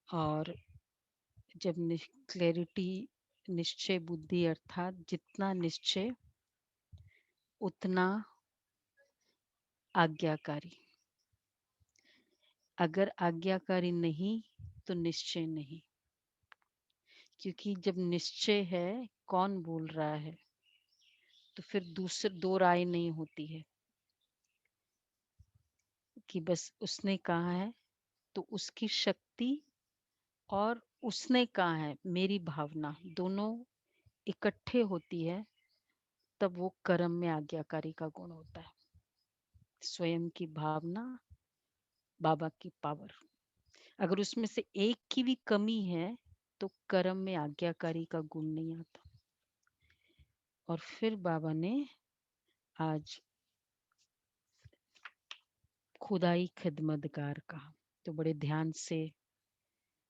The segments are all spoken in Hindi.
और जब क्लैरिटी, निश्चय बुद्धि अर्थात जितना निश्चय उतना आज्ञाकारी। अगर आज्ञाकारी नहीं तो निश्चय नहीं, क्योंकि जब निश्चय है कौन बोल रहा है तो फिर दूसरे दो राय नहीं होती है कि बस उसने कहा है तो उसकी शक्ति और उसने कहा है मेरी भावना दोनों इकट्ठे होती है, तब वो कर्म में आज्ञाकारी का गुण होता है। स्वयं की भावना, बाबा की पावर, अगर उसमें से एक की भी कमी है तो कर्म में आज्ञाकारी का गुण नहीं आता। और फिर बाबा ने आज खुदाई खिदमतगार कहा, तो बड़े ध्यान से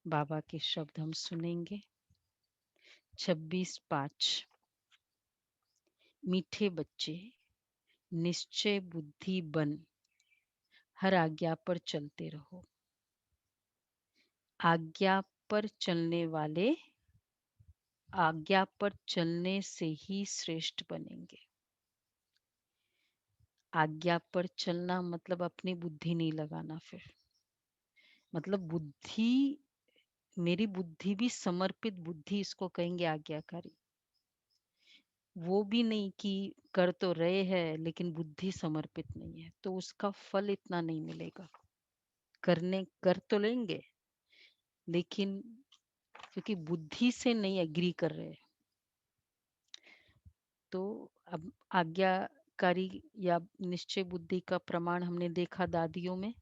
बाबा के शब्द हम सुनेंगे। 26:5 मीठे बच्चे निश्चय बुद्धि बन हर आज्ञा पर चलते रहो। आज्ञा पर चलने वाले आज्ञा पर चलने से ही श्रेष्ठ बनेंगे। आज्ञा पर चलना मतलब अपनी बुद्धि नहीं लगाना, फिर मतलब बुद्धि, मेरी बुद्धि भी समर्पित बुद्धि, इसको कहेंगे आज्ञाकारी। वो भी नहीं कि कर तो रहे हैं लेकिन बुद्धि समर्पित नहीं है, तो उसका फल इतना नहीं मिलेगा। कर तो लेंगे लेकिन क्योंकि बुद्धि से नहीं एग्री कर रहे, तो अब आज्ञाकारी या निश्चय बुद्धि का प्रमाण हमने देखा दादियों में।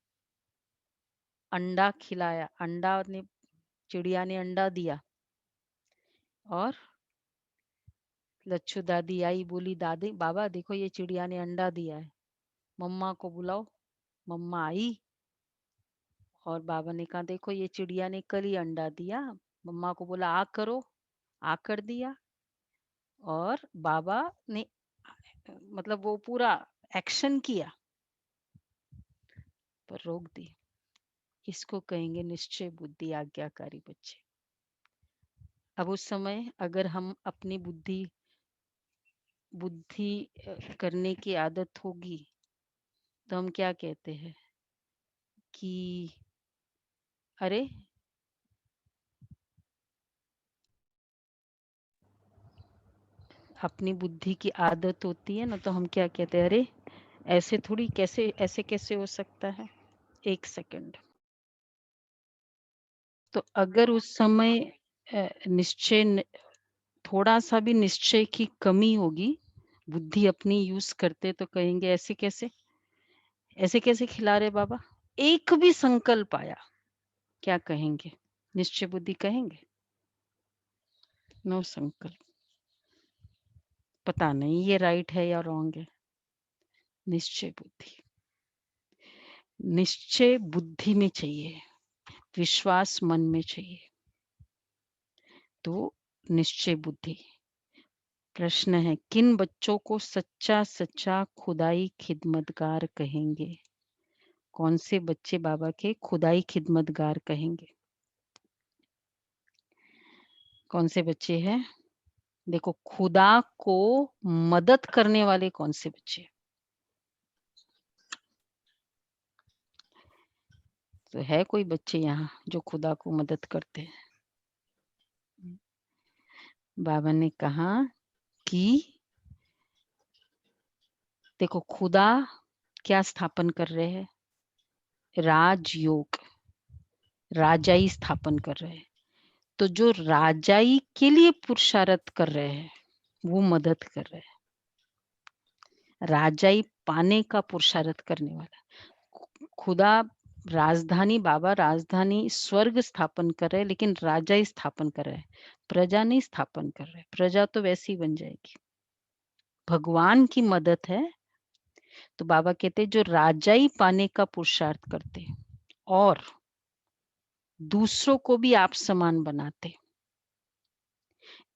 अंडा खिलाया, अंडा ने, चिड़िया ने अंडा दिया और लच्छू दादी आई, बोली दादी बाबा देखो ये चिड़िया ने अंडा दिया है, मम्मा को बुलाओ। मम्मा आई और बाबा ने कहा देखो ये चिड़िया ने कल ही अंडा दिया। मम्मा को बोला आ करो, आ कर दिया। और बाबा ने मतलब वो पूरा एक्शन किया पर रोक दी। इसको कहेंगे निश्चय बुद्धि आज्ञाकारी बच्चे। अब उस समय अगर हम अपनी बुद्धि बुद्धि करने की आदत होगी तो हम क्या कहते हैं कि अरे अपनी बुद्धि की आदत होती है ना, तो हम क्या कहते हैं, अरे ऐसे थोड़ी, कैसे ऐसे कैसे हो सकता है, एक सेकंड। तो अगर उस समय निश्चय, थोड़ा सा भी निश्चय की कमी होगी, बुद्धि अपनी यूज करते, तो कहेंगे ऐसे कैसे, ऐसे कैसे खिला रहे बाबा। एक भी संकल्प आया, क्या कहेंगे, निश्चय बुद्धि कहेंगे, नो संकल्प, पता नहीं ये राइट है या रॉन्ग है। निश्चय बुद्धि, निश्चय बुद्धि में चाहिए, विश्वास मन में चाहिए, तो निश्चय बुद्धि। प्रश्न है किन बच्चों को सच्चा सच्चा खुदाई खिदमतगार कहेंगे? कौन से बच्चे बाबा के खुदाई खिदमतगार कहेंगे? कौन से बच्चे हैं? देखो, खुदा को मदद करने वाले कौन से बच्चे? तो है कोई बच्चे यहाँ जो खुदा को मदद करते हैं? बाबा ने कहा कि देखो, खुदा क्या स्थापन कर रहे हैं? राजयोग, राजाई स्थापन कर रहे हैं। तो जो राजाई के लिए पुरुषार्थ कर रहे हैं वो मदद कर रहे हैं। राजाई पाने का पुरुषार्थ करने वाला खुदा, राजधानी, बाबा राजधानी स्वर्ग स्थापन कर रहे हैं लेकिन राजाई स्थापन कर रहे हैं, प्रजा नहीं स्थापन कर रहे। प्रजा तो वैसे ही बन जाएगी, भगवान की मदद है। तो बाबा कहते हैं जो राजाई पाने का पुरुषार्थ करते और दूसरों को भी आप समान बनाते,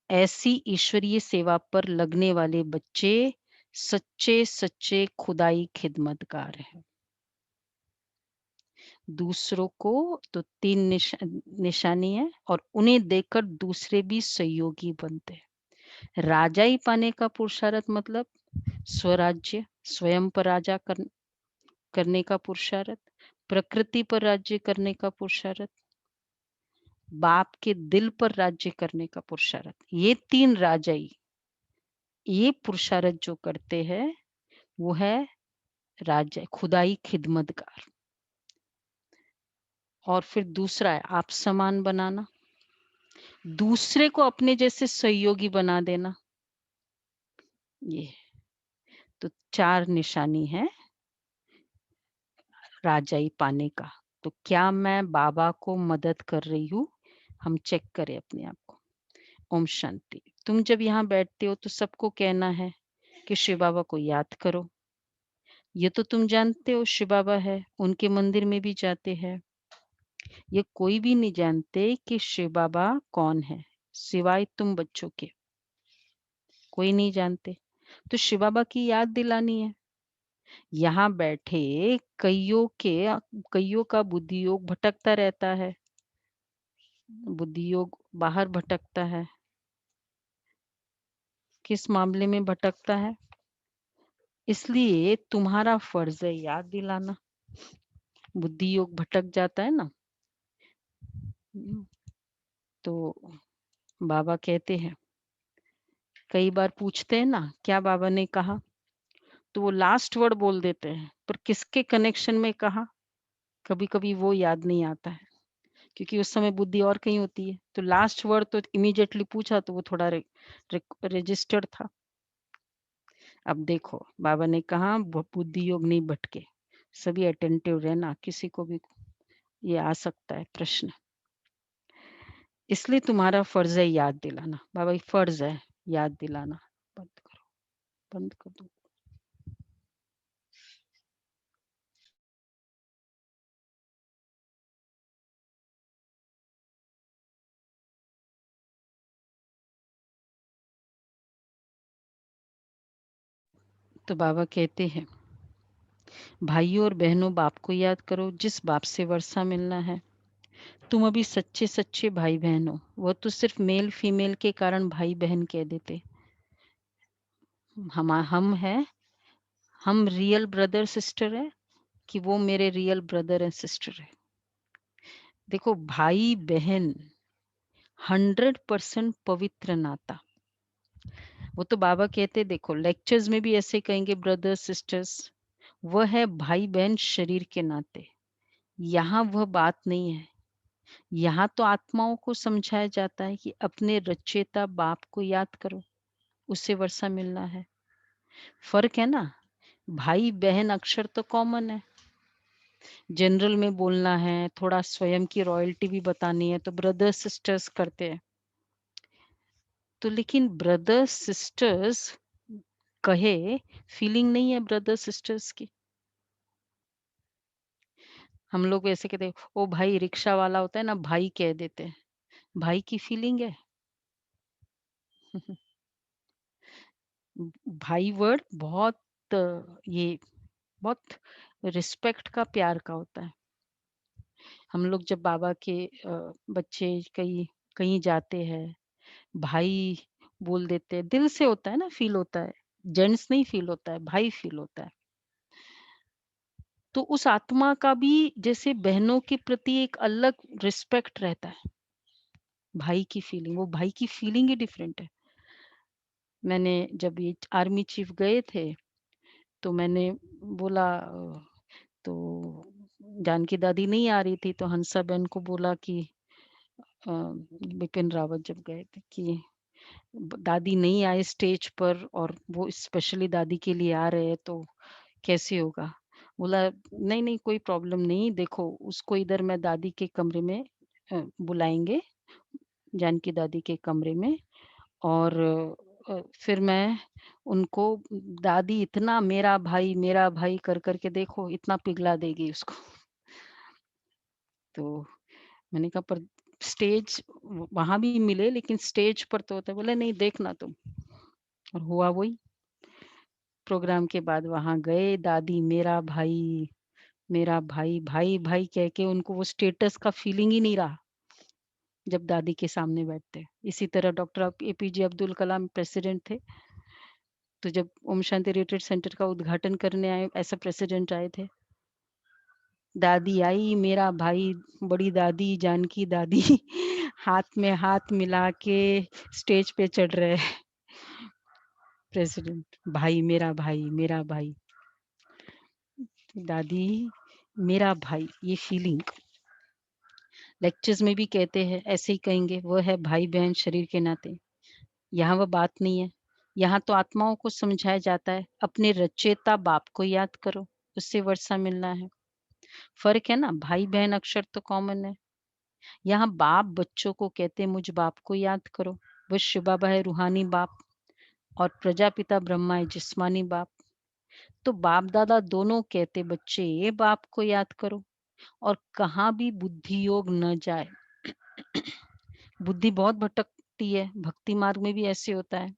ऐसी ईश्वरीय सेवा पर लगने वाले बच्चे सच्चे सच्चे खुदाई खिदमतगार हैं। दूसरों को तो 3 निशानी है और उन्हें देखकर दूसरे भी सहयोगी बनते हैं। राजाई पाने का पुरुषार्थ मतलब स्वराज्य, स्वयं पर राजा करने का पुरुषार्थ, प्रकृति पर राज्य करने का पुरुषार्थ, बाप के दिल पर राज्य करने का पुरुषार्थ। ये 3 राजाई, ये पुरुषार्थ जो करते हैं वो है राजा खुदाई खिदमतगार। और फिर दूसरा है आप समान बनाना, दूसरे को अपने जैसे सहयोगी बना देना। ये तो 4 निशानी है राजाई पाने का। तो क्या मैं बाबा को मदद कर रही हूँ? हम चेक करें अपने आप को। ओम शांति। तुम जब यहाँ बैठते हो तो सबको कहना है कि शिव बाबा को याद करो। ये तो तुम जानते हो शिव बाबा है, उनके मंदिर में भी जाते हैं। ये कोई भी नहीं जानते कि शिव बाबा कौन है, सिवाय तुम बच्चों के। कोई नहीं जानते। तो शिव बाबा की याद दिलानी है। यहाँ बैठे कईयों का बुद्धि योग भटकता रहता है। बुद्धि योग बाहर भटकता है। किस मामले में भटकता है? इसलिए तुम्हारा फर्ज है याद दिलाना। बुद्धि योग भटक जाता है ना। तो बाबा कहते हैं, कई बार पूछते हैं ना क्या बाबा ने कहा, तो वो लास्ट वर्ड बोल देते हैं, पर किसके कनेक्शन में कहा कभी कभी वो याद नहीं आता है, क्योंकि उस समय बुद्धि और कहीं होती है। तो लास्ट वर्ड तो इमीडिएटली पूछा तो वो थोड़ा रजिस्टर्ड था। अब देखो बाबा ने कहा बुद्धि योग नहीं भटके, सभी अटेंटिव रहना, किसी को भी ये आ सकता है प्रश्न। इसलिए तुम्हारा फर्ज है याद दिलाना। बाबा ये फर्ज है याद दिलाना। बंद करो, बंद कर दो। तो बाबा कहते हैं, भाइयों और बहनों बाप को याद करो जिस बाप से वर्षा मिलना है। तुम अभी सच्चे सच्चे भाई बहन हो। वो तो सिर्फ मेल फीमेल के कारण भाई बहन कह देते। हम हैं, हम रियल ब्रदर सिस्टर है कि वो मेरे रियल ब्रदर एंड सिस्टर है। देखो भाई बहन 100% पवित्र नाता। वो तो बाबा कहते, देखो लेक्चर्स में भी ऐसे कहेंगे ब्रदर्स सिस्टर्स, वह है भाई बहन शरीर के नाते। यहाँ वह बात नहीं है। यहाँ तो आत्माओं को समझाया जाता है कि अपने रचेता बाप को याद करो, उससे वर्षा मिलना है। फर्क है ना, भाई बहन अक्षर तो कॉमन है, जनरल में बोलना है, थोड़ा स्वयं की रॉयल्टी भी बतानी है तो ब्रदर्स सिस्टर्स करते हैं। तो लेकिन ब्रदर्स सिस्टर्स कहे फीलिंग नहीं है ब्रदर्स सिस्टर्स की। हम लोग ऐसे कहते हैं, ओ भाई रिक्शा वाला होता है ना, भाई कह देते हैं। भाई की फीलिंग है? भाई वर्ड बहुत ये बहुत रिस्पेक्ट का प्यार का होता है। हम लोग जब बाबा के बच्चे कहीं कहीं जाते हैं, भाई बोल देते हैं, दिल से होता है ना, फील होता है। जेंट्स नहीं फील होता है, भाई फील होता है। तो उस आत्मा का भी जैसे बहनों के प्रति एक अलग रिस्पेक्ट रहता है। भाई की फीलिंग, वो भाई की फीलिंग ही डिफरेंट है। मैंने जब ये आर्मी चीफ गए थे तो मैंने बोला तो जानकी दादी नहीं आ रही थी, तो हंसा बहन को बोला कि बिपिन रावत जब गए थे कि दादी नहीं आए स्टेज पर और वो स्पेशली दादी के लिए आ रहे हैं तो कैसे होगा? बोला नहीं नहीं कोई प्रॉब्लम नहीं, देखो उसको इधर मैं दादी के कमरे में बुलाएंगे, जानकी दादी के कमरे में। और फिर मैं उनको, दादी इतना मेरा भाई कर करके देखो इतना पिघला देगी उसको। तो मैंने कहा पर स्टेज वहां भी मिले लेकिन स्टेज पर तो होता है। बोले नहीं देखना तुम। और हुआ वही। प्रोग्राम के बाद वहां गए, दादी मेरा भाई मेरा भाई, भाई, भाई कह के उनको वो स्टेटस का फीलिंग ही नहीं रहा, जब दादी के सामने बैठते। इसी तरह doctor APJ Abdul Kalam president थे, तो जब ओम शांति रिट्रीट सेंटर का उद्घाटन करने आए, ऐसा प्रेसिडेंट आए थे, दादी आई, मेरा भाई, बड़ी दादी, जानकी दादी हाथ में हाथ मिला के स्टेज पे चढ़ रहे हैं। प्रेसिडेंट, भाई, मेरा भाई, दादी, मेरा भाई, ये फीलिंग लेक्चर्स में भी कहते हैं, ऐसे ही कहेंगे, वो है भाई बहन शरीर के नाते। यहाँ वो बात नहीं है। यहाँ तो आत्माओं को समझाया जाता है, अपने रचेता बाप को याद करो, उससे वर्षा मिलना है। फर्क है ना, भाई बहन अक्षर तो कॉमन है। यहाँ बाप बच्चों को कहते हैं, मुझ बाप को याद करो। वो शिव बाबा है रूहानी बाप, और प्रजापिता ब्रह्मा है जिस्मानी बाप। तो बाप दादा दोनों कहते, बच्चे बाप को याद करो, और कहाँ भी बुद्धि योग न जाए। बुद्धि बहुत भटकती है, भक्ति मार्ग में भी ऐसे होता है।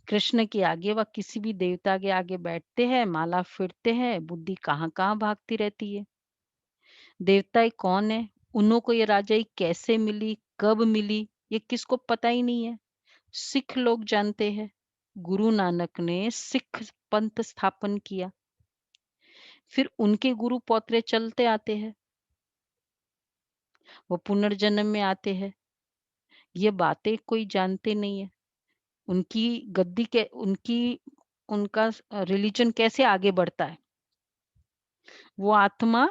कृष्ण के आगे व किसी भी देवता के आगे बैठते हैं, माला फिरते हैं, बुद्धि कहाँ कहाँ भागती रहती है। देवता ये कौन है, उन्हों को ये राजाई कैसे मिली, कब मिली, ये किसको पता ही नहीं है। सिख लोग जानते हैं, गुरु नानक ने सिख पंथ स्थापन किया, फिर उनके गुरु पौत्रे चलते आते हैं, वो पुनर्जन्म में आते हैं। ये बातें कोई जानते नहीं है। उनकी गद्दी के उनकी उनका रिलीजन कैसे आगे बढ़ता है। वो आत्मा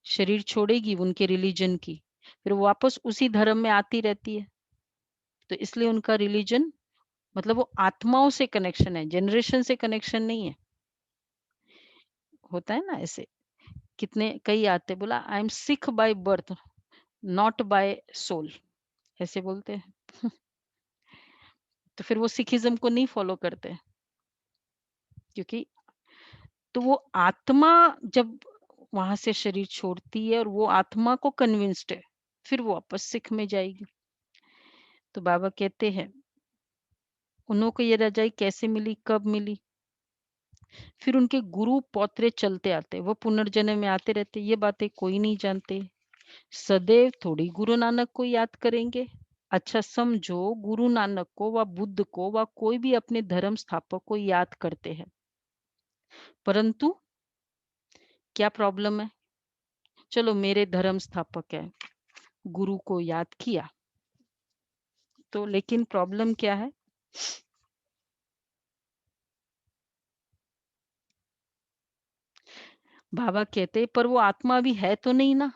शरीर छोड़ेगी उनके रिलीजन की, फिर वापस उसी धर्म में आती रहती है। तो इसलिए उनका रिलीजन मतलब वो आत्माओं से कनेक्शन है, जनरेशन से कनेक्शन नहीं है। होता है ना ऐसे, कितने कई आते, बोला I am Sikh by birth not by soul, ऐसे बोलते हैं। तो फिर वो सिखिज्म को नहीं फॉलो करते, क्योंकि तो वो आत्मा जब वहां से शरीर छोड़ती है और वो आत्मा को कन्विंस्ड है, फिर वो वापस सिख में जाएगी। तो बाबा कहते हैं, उन्हों को ये रजाई कैसे मिली, कब मिली, फिर उनके गुरु पौत्रे चलते आते, वो पुनर्जन्म में आते रहते, ये बातें कोई नहीं जानते। सदैव थोड़ी गुरु नानक को याद करेंगे। अच्छा समझो, गुरु नानक को व बुद्ध को व कोई भी अपने धर्म स्थापक को याद करते हैं, परंतु क्या प्रॉब्लम है। चलो मेरे धर्म स्थापक है, गुरु को याद किया, तो लेकिन प्रॉब्लम क्या है, बाबा कहते पर वो आत्मा भी है तो नहीं ना,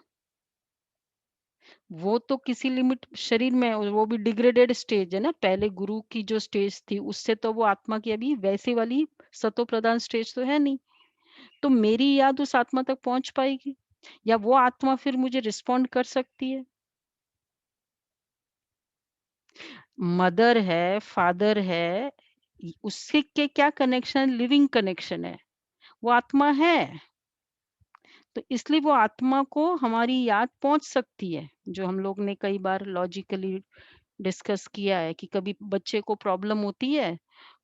वो तो किसी लिमिट शरीर में है, और वो भी डिग्रेडेड स्टेज है ना। पहले गुरु की जो स्टेज थी उससे तो वो आत्मा की अभी वैसी वाली सतो प्रधान स्टेज तो है नहीं। तो मेरी याद उस आत्मा तक पहुंच पाएगी, या वो आत्मा फिर मुझे रिस्पॉन्ड कर सकती है। मदर है, फादर है, उससे के क्या कनेक्शन, लिविंग कनेक्शन है, वो आत्मा है। तो इसलिए वो आत्मा को हमारी याद पहुंच सकती है, जो हम लोग ने कई बार लॉजिकली डिस्कस किया है कि कभी बच्चे को प्रॉब्लम होती है,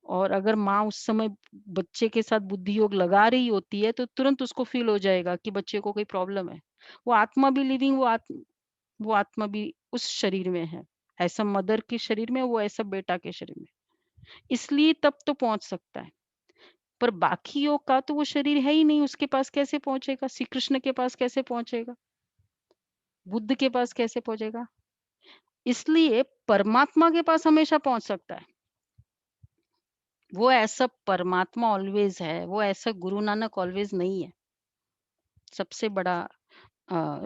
और अगर माँ उस समय बच्चे के साथ बुद्धि योग लगा रही होती है, तो तुरंत उसको फील हो जाएगा कि बच्चे को कोई प्रॉब्लम है। वो आत्मा भी लिविंग, वो आत्मा भी उस शरीर में है, ऐसा मदर के शरीर में, वो ऐसा बेटा के शरीर में, इसलिए तब तो पहुंच सकता है। पर बाकियों का तो वो शरीर है ही नहीं, उसके पास कैसे पहुंचेगा, श्री कृष्ण के पास कैसे पहुंचेगा, बुद्ध के पास कैसे पहुंचेगा। इसलिए परमात्मा के पास हमेशा पहुंच सकता है। वो ऐसा परमात्मा ऑलवेज है, वो ऐसा गुरु नानक ऑलवेज नहीं है, सबसे बड़ा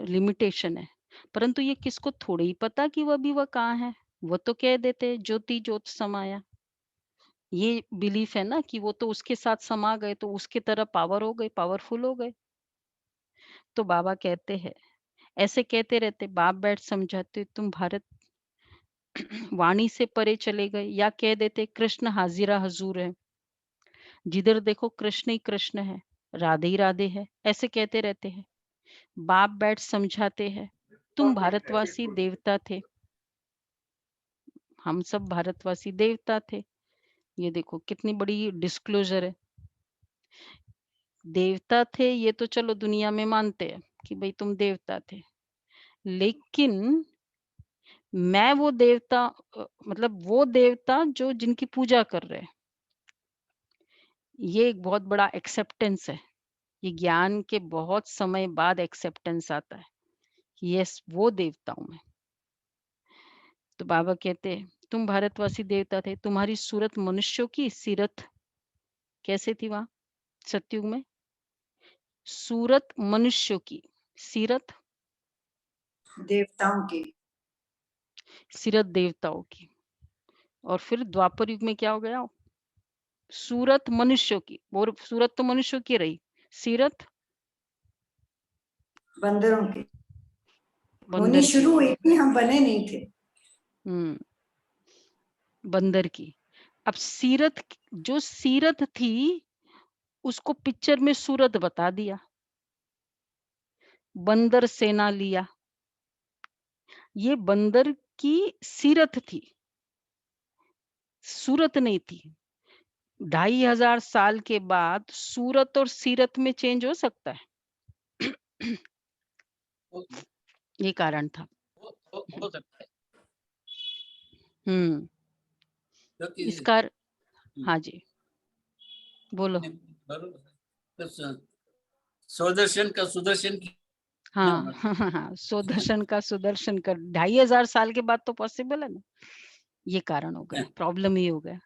लिमिटेशन है। परंतु ये किसको थोड़ी ही पता कि वह भी वह कहाँ है। वो तो कह देते ज्योति ज्योत समाया, ये बिलीफ है ना कि वो तो उसके साथ समा गए, तो उसके तरह पावर हो गए, पावरफुल हो गए। तो बाबा कहते हैं, ऐसे कहते रहते, बाप बैठ समझाते, तुम भारत वाणी से परे चले गए, या कह देते कृष्ण हाजिरा हजूर है, जिधर देखो कृष्ण ही कृष्ण है, राधे ही राधे है, ऐसे कहते रहते हैं। बाप बैठ समझाते हैं, तुम भारतवासी देवता थे, हम सब भारतवासी देवता थे। ये देखो कितनी बड़ी डिस्क्लोजर है। देवता थे ये तो चलो दुनिया में मानते हैं कि भाई तुम देवता थे। लेकिन मैं वो देवता मतलब वो देवता जो जिनकी पूजा कर रहे हैं। ये एक बहुत बड़ा एक्सेप्टेंस है। ये ज्ञान के बहुत समय बाद एक्सेप्टेंस आता है कि यस वो देवता हूँ मैं। तो बाबा कहते हैं तुम भारतवासी देवता थे, तुम्हारी सूरत मनुष्यों की, सीरत कैसे थी वहां सतयुग में? सूरत मनुष्यों की, सीरत देवताओं की। सीरत देवताओं की। और फिर द्वापर युग में क्या हो गया? सूरत मनुष्यों की, और सूरत तो मनुष्यों की रही, सीरत बंदरों की होनी बंदर की शुरू हो हुई गई। थी, हम बने नहीं थे। हम्म, बंदर की। अब सीरत, जो सीरत थी उसको पिक्चर में सूरत बता दिया, बंदर सेना लिया। ये बंदर की सीरत थी, सूरत नहीं थी। 2500 साल के बाद सूरत और सीरत में चेंज हो सकता है। ये कारण था। हो सकता है हम्म, क्योंकि इसका हाँ जी बोलो। बरोबर स्वदर्शन का सुदर्शन क्या हाँ होना हाँ हाँ हाँ, सुदर्शन का सुदर्शन कर 2500 साल के बाद तो पॉसिबल है ना। ये कारण हो गया, चाहिए। प्रॉब्लम ही हो गया।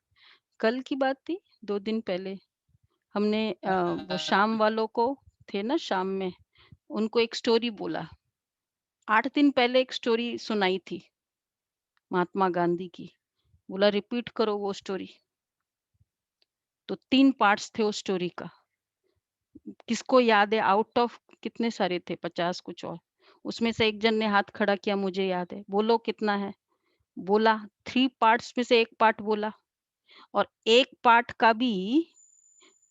कल की बात थी, 2 दिन पहले हमने वो शाम वालों को थे ना शाम में, उनको एक स्टोरी बोला। 8 दिन पहले एक स्टोरी सुनाई थी महात्मा गांधी की, बोला रिपीट करो वो स्टोरी। तो 3 पार्ट्स थे उस स्टोरी का। किसको याद है? आउट ऑफ कितने सारे थे, 50 कुछ और। उसमें से एक जन ने हाथ खड़ा किया, मुझे याद है, बोलो कितना है? बोला 3 पार्ट्स में से एक पार्ट बोला, और एक पार्ट का भी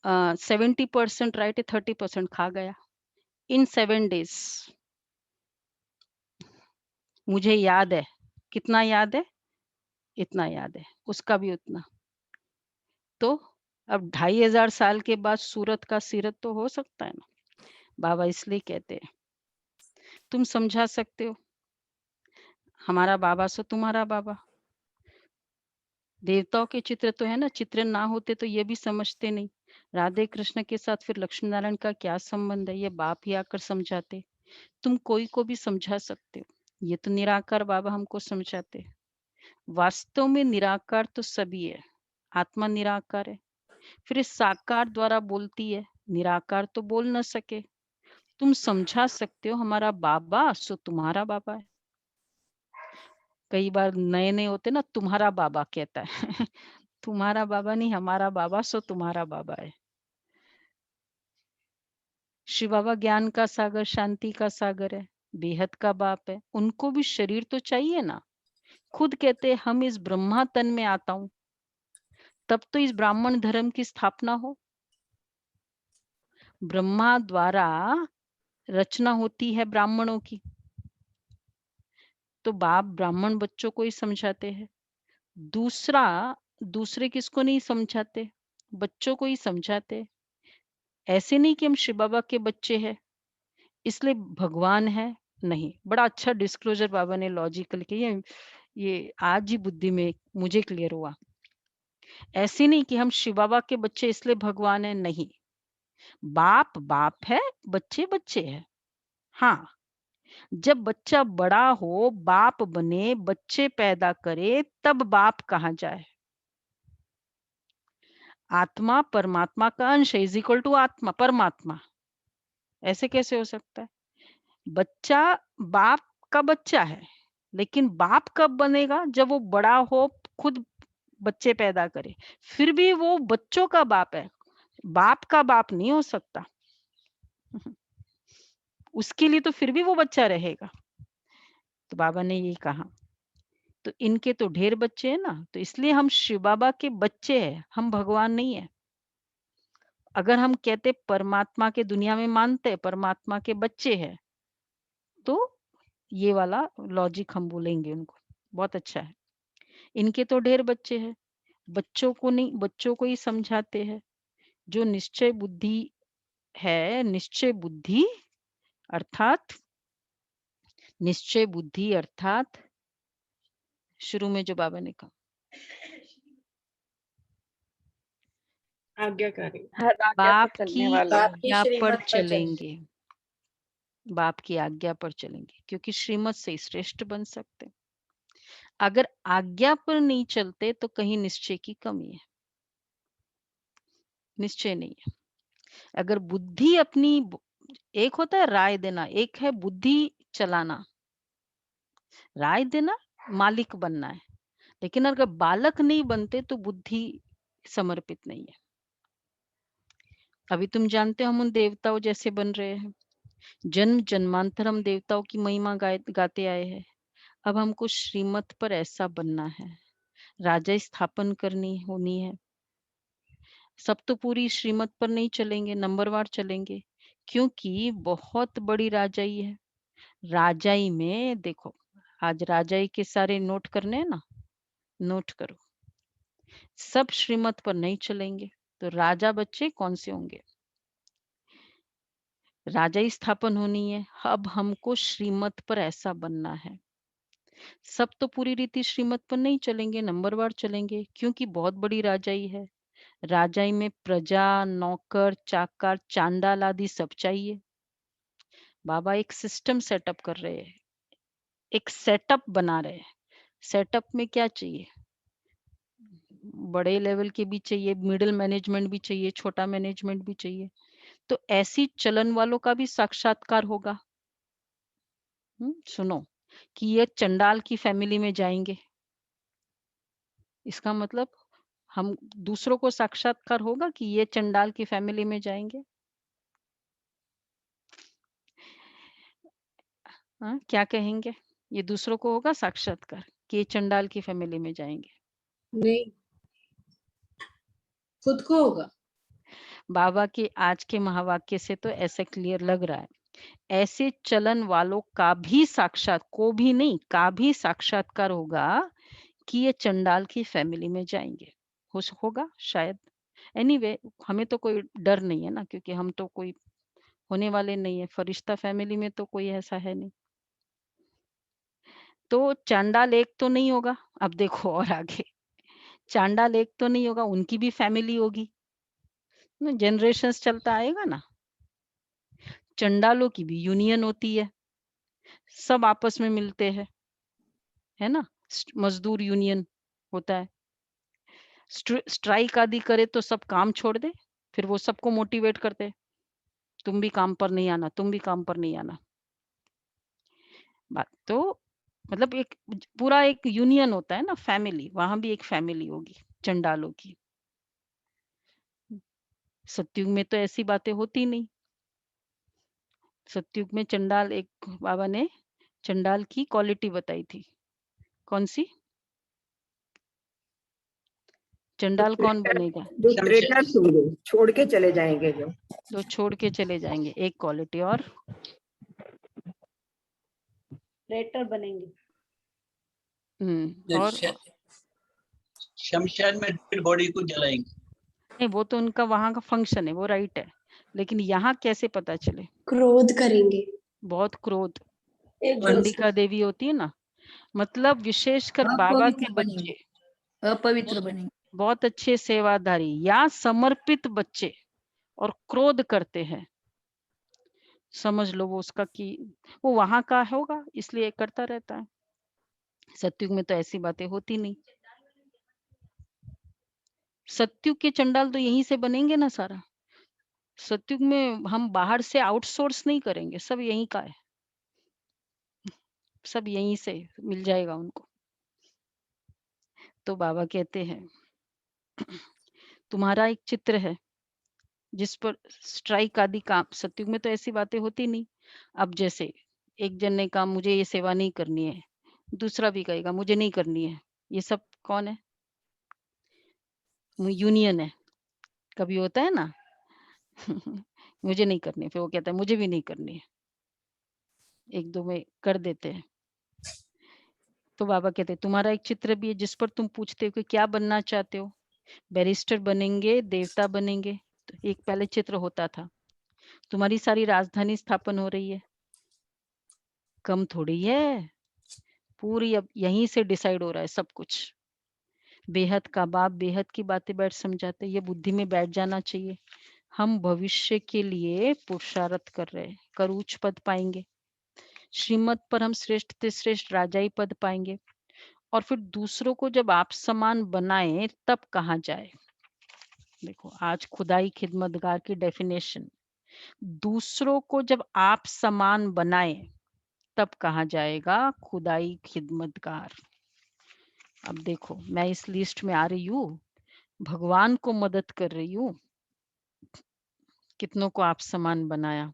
70% राइट है, 30% खा गया इन 7 डेज। मुझे याद है, कितना याद है? इतना याद है, उसका भी उतना। तो अब 2500 साल के बाद सूरत का सीरत तो हो सकता है ना। बाबा इसलिए कहते हैं तुम समझा सकते हो, हमारा बाबा सो तुम्हारा बाबा। देवताओं के चित्र तो है ना, चित्र ना होते तो ये भी समझते नहीं। राधे कृष्ण के साथ फिर लक्ष्मी नारायण का क्या संबंध है, ये बाप ही आकर समझाते। तुम कोई को भी समझा सकते हो, ये तो निराकार बाबा हमको समझाते। वास्तव में निराकार तो सभी है, आत्मा निराकार है, फिर इस साकार द्वारा बोलती है, निराकार तो बोल न सके। तुम समझा सकते हो हमारा बाबा सो तुम्हारा बाबा है। कई बार नए नए होते ना, तुम्हारा बाबा कहता है। तुम्हारा बाबा नहीं, हमारा बाबा सो तुम्हारा बाबा है। शिव बाबा ज्ञान का सागर, शांति का सागर है, बेहद का बाप है। उनको भी शरीर तो चाहिए ना। खुद कहते हैं, हम इस ब्रह्मा तन में आता हूं, तब तो इस ब्राह्मण धर्म की स्थापना हो। ब्रह्मा द्वारा रचना होती है ब्राह्मणों की, तो बाप ब्राह्मण बच्चों को ही समझाते हैं। दूसरा, दूसरे किसको नहीं समझाते, बच्चों को ही समझाते। ऐसे नहीं कि हम शिव बाबा के बच्चे हैं इसलिए भगवान है, नहीं। बड़ा अच्छा डिस्क्लोजर बाबा ने लॉजिकल किया, ये आज ही बुद्धि में मुझे क्लियर हुआ। ऐसे नहीं कि हम शिव बाबा के बच्चे इसलिए भगवान है, नहीं। बाप बाप है, बच्चे बच्चे है। हाँ, जब बच्चा बड़ा हो, बाप बने, बच्चे पैदा करे, तब बाप कहा जाए। आत्मा परमात्मा का अंश है, इज इक्वल टू आत्मा परमात्मा। ऐसे कैसे हो सकता है? बच्चा बाप का बच्चा है, लेकिन बाप कब बनेगा? जब वो बड़ा हो, खुद बच्चे पैदा करे, फिर भी वो बच्चों का बाप है, बाप का बाप नहीं हो सकता। उसके लिए तो फिर भी वो बच्चा रहेगा। तो बाबा ने ये कहा, तो इनके तो ढेर बच्चे हैं ना, तो इसलिए हम शिव बाबा के बच्चे हैं, हम भगवान नहीं है। अगर हम कहते परमात्मा के दुनिया में मानते हैं, परमात्मा के बच्चे हैं, तो ये वाला लॉजिक हम बोलेंगे उनको, बहुत अच्छा है। इनके तो ढेर बच्चे हैं, बच्चों को नहीं, बच्चों को ही समझाते हैं। जो निश्चय बुद्धि है निश्चय बुद्धि अर्थात शुरू में जो बाबा ने कहा आज्ञाकारी बाप की बाप की आज्ञा पर श्रीमत पर चलेंगे, बाप की आज्ञा पर चलेंगे, क्योंकि श्रीमत से श्रेष्ठ बन सकते। अगर आज्ञा पर नहीं चलते तो कहीं निश्चय की कमी है, निश्चय नहीं है। अगर बुद्धि अपनी, एक होता है राय देना, एक है बुद्धि चलाना। राय देना मालिक बनना है, लेकिन अगर बालक नहीं बनते तो बुद्धि समर्पित नहीं है। अभी तुम जानते हो हम उन देवताओं जैसे बन रहे हैं, जन्म जन्मांतर हम देवताओं की महिमा गाते आए हैं। अब हमको श्रीमत पर ऐसा बनना है, राजा स्थापन करनी होनी है। सब तो पूरी श्रीमत पर नहीं चलेंगे, नंबरवार चलेंगे, क्योंकि बहुत बड़ी राजाई है। राजाई में देखो, आज राजाई के सारे नोट करने हैं ना, नोट करो। सब श्रीमत पर नहीं चलेंगे तो राजा बच्चे कौन से होंगे? राजाई स्थापन होनी है। अब हमको श्रीमत पर ऐसा बनना है। सब तो पूरी रीति श्रीमत पर नहीं चलेंगे, नंबरवार चलेंगे, क्योंकि बहुत बड़ी राजाई है। राजाई में प्रजा, नौकर, चाकर, चांडाल आदि सब चाहिए। बाबा एक सिस्टम सेटअप कर रहे हैं, एक सेटअप बना रहे हैं। सेटअप में क्या चाहिए? बड़े लेवल के भी चाहिए, मिडिल मैनेजमेंट भी चाहिए, छोटा मैनेजमेंट भी चाहिए। तो ऐसी चलन वालों का भी साक्षात्कार होगा। सुनो कि ये चंडाल की फैमिली में जाएंगे, इसका मतलब हम दूसरों को साक्षात्कार होगा कि ये चंडाल की फैमिली में जाएंगे। हाँ, क्या कहेंगे? ये दूसरों को होगा साक्षात्कार कि ये चंडाल की फैमिली में जाएंगे? नहीं, खुद को होगा। बाबा के आज के महावाक्य से तो ऐसे क्लियर लग रहा है। ऐसे चलन वालों का भी को भी नहीं, का भी साक्षात्कार होगा कि ये चंडाल की फैमिली में जाएंगे। होगा शायद। एनीवे हमें तो कोई डर नहीं है ना, क्योंकि हम तो कोई होने वाले नहीं है। फरिश्ता फैमिली में तो कोई ऐसा है नहीं। तो चांडाल एक तो नहीं होगा। अब देखो और आगे, चांडाल एक तो नहीं होगा, उनकी भी फैमिली होगी, जनरेशंस चलता आएगा ना। चंडालों की भी यूनियन होती है, सब आपस में मिलते हैं, है ना। मजदूर यूनियन होता है। स्ट्राइक आदि करे तो सब काम छोड़ दे, फिर वो सबको मोटिवेट करते, तुम भी काम पर नहीं आना, तुम भी काम पर नहीं आना। बात तो मतलब एक पूरा एक यूनियन होता है ना, फैमिली। वहां भी एक फैमिली होगी चंडालों की। सतयुग में तो ऐसी बातें होती नहीं। सतयुग में चंडाल, एक बाबा ने चंडाल की क्वालिटी बताई थी। कौन सी? चंडाल कौन बनेगा? जो ट्रेटर्स होंगे, छोड़ के चले जाएंगे, जो छोड़ के चले जाएंगे, एक क्वालिटी। और ट्रेटर बनेंगे। और शमशान में डेड बॉडी को जलाएंगे। नहीं, वो तो उनका वहां का फंक्शन है, वो राइट है, लेकिन यहाँ कैसे पता चले? क्रोध करेंगे। बहुत क्रोध। एक चंडिका देवी होती है ना, मतलब विशेषकर बाबा के बच्चे अपवित्र बनेंगे। बहुत अच्छे सेवादारी या समर्पित बच्चे और क्रोध करते हैं, समझ लो वो उसका कि वो वहां का होगा, इसलिए करता रहता है। सतयुग में तो ऐसी बातें होती नहीं। सतयुग के चंडाल तो यहीं से बनेंगे ना सारा। सतयुग में हम बाहर से आउटसोर्स नहीं करेंगे, सब यहीं का है, सब यहीं से मिल जाएगा उनको। तो बाबा कहते हैं तुम्हारा एक चित्र है जिस पर स्ट्राइक आदि काम, सतयुग में तो ऐसी बातें होती नहीं। अब जैसे एक जन ने कहा मुझे ये सेवा नहीं करनी है, दूसरा भी कहेगा मुझे नहीं करनी है। ये सब कौन है? यूनियन है। कभी होता है ना मुझे नहीं करनी, फिर वो कहता है मुझे भी नहीं करनी है, एक दो में कर देते हैं। तो बाबा कहते हैं तुम्हारा एक चित्र भी है जिस पर तुम पूछते हो कि क्या बनना चाहते हो, बैरिस्टर बनेंगे, देवता बनेंगे। तो एक पहले चित्र होता था, तुम्हारी सारी राजधानी स्थापन हो रही है, कम थोड़ी है, पूरी अब यहीं से डिसाइड हो रहा है सब कुछ। बेहद का बाप बेहद की बातें बैठ समझाते, ये बुद्धि में बैठ जाना चाहिए। हम भविष्य के लिए पुरुषार्थ कर रहे हैं, कर उच्च पद पाएंगे, श्रीमत पर हम श्रेष्ठ से श्रेष्ठ राजाई पद पाएंगे, और फिर दूसरों को जब आप समान बनाए तब कहाँ जाए। देखो आज खुदाई खिदमतगार की डेफिनेशन, दूसरों को जब आप समान बनाए तब कहाँ जाएगा खुदाई खिदमतगार। अब देखो मैं इस लिस्ट में आ रही हूँ, भगवान को मदद कर रही हूँ, कितनों को आप समान बनाया,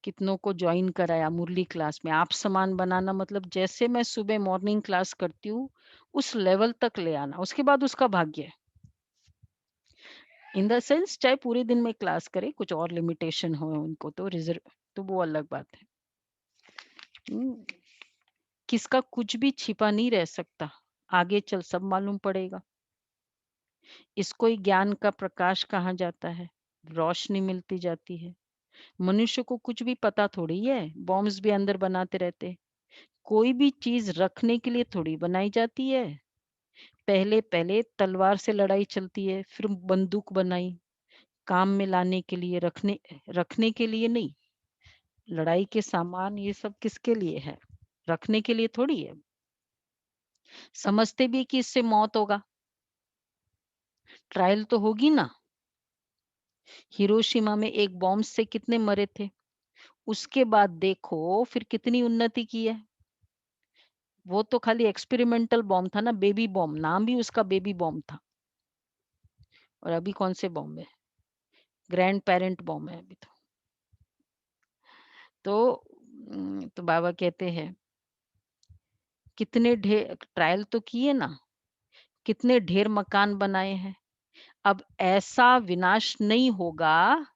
कितनों को ज्वाइन कराया मुरली क्लास में। आप समान बनाना मतलब जैसे मैं सुबह मॉर्निंग क्लास करती हूँ उस लेवल तक ले आना, उसके बाद उसका भाग्य है। इन द सेंस चाहे पूरे दिन में क्लास करे, कुछ और लिमिटेशन हो उनको तो रिजर्व, तो वो अलग बात है। किसका कुछ भी छिपा नहीं रह सकता, आगे चल सब मालूम पड़ेगा। इसको ही ज्ञान का प्रकाश कहा जाता है, रोशनी मिलती जाती है। मनुष्य को कुछ भी पता थोड़ी है, बॉम्ब्स भी अंदर बनाते रहते। कोई भी चीज रखने के लिए थोड़ी बनाई जाती है, पहले पहले तलवार से लड़ाई चलती है, फिर बंदूक बनाई, काम में लाने के लिए, रखने रखने के लिए नहीं। लड़ाई के सामान ये सब किसके लिए है, रखने के लिए थोड़ी है। समझते भी कि इससे मौत होगा, ट्रायल तो होगी ना। हिरोशिमा में एक बॉम्ब से कितने मरे थे, उसके बाद देखो फिर कितनी उन्नति की है। वो तो खाली एक्सपेरिमेंटल बॉम्ब था ना, बेबी बॉम्ब, नाम भी उसका बेबी बॉम्ब था। और अभी कौन से बॉम्ब है, ग्रैंड पेरेंट बॉम्ब है अभी तो बाबा कहते हैं कितने ढेर ट्रायल तो किए ना, कितने ढेर मकान बनाए हैं। अब ऐसा विनाश नहीं होगा,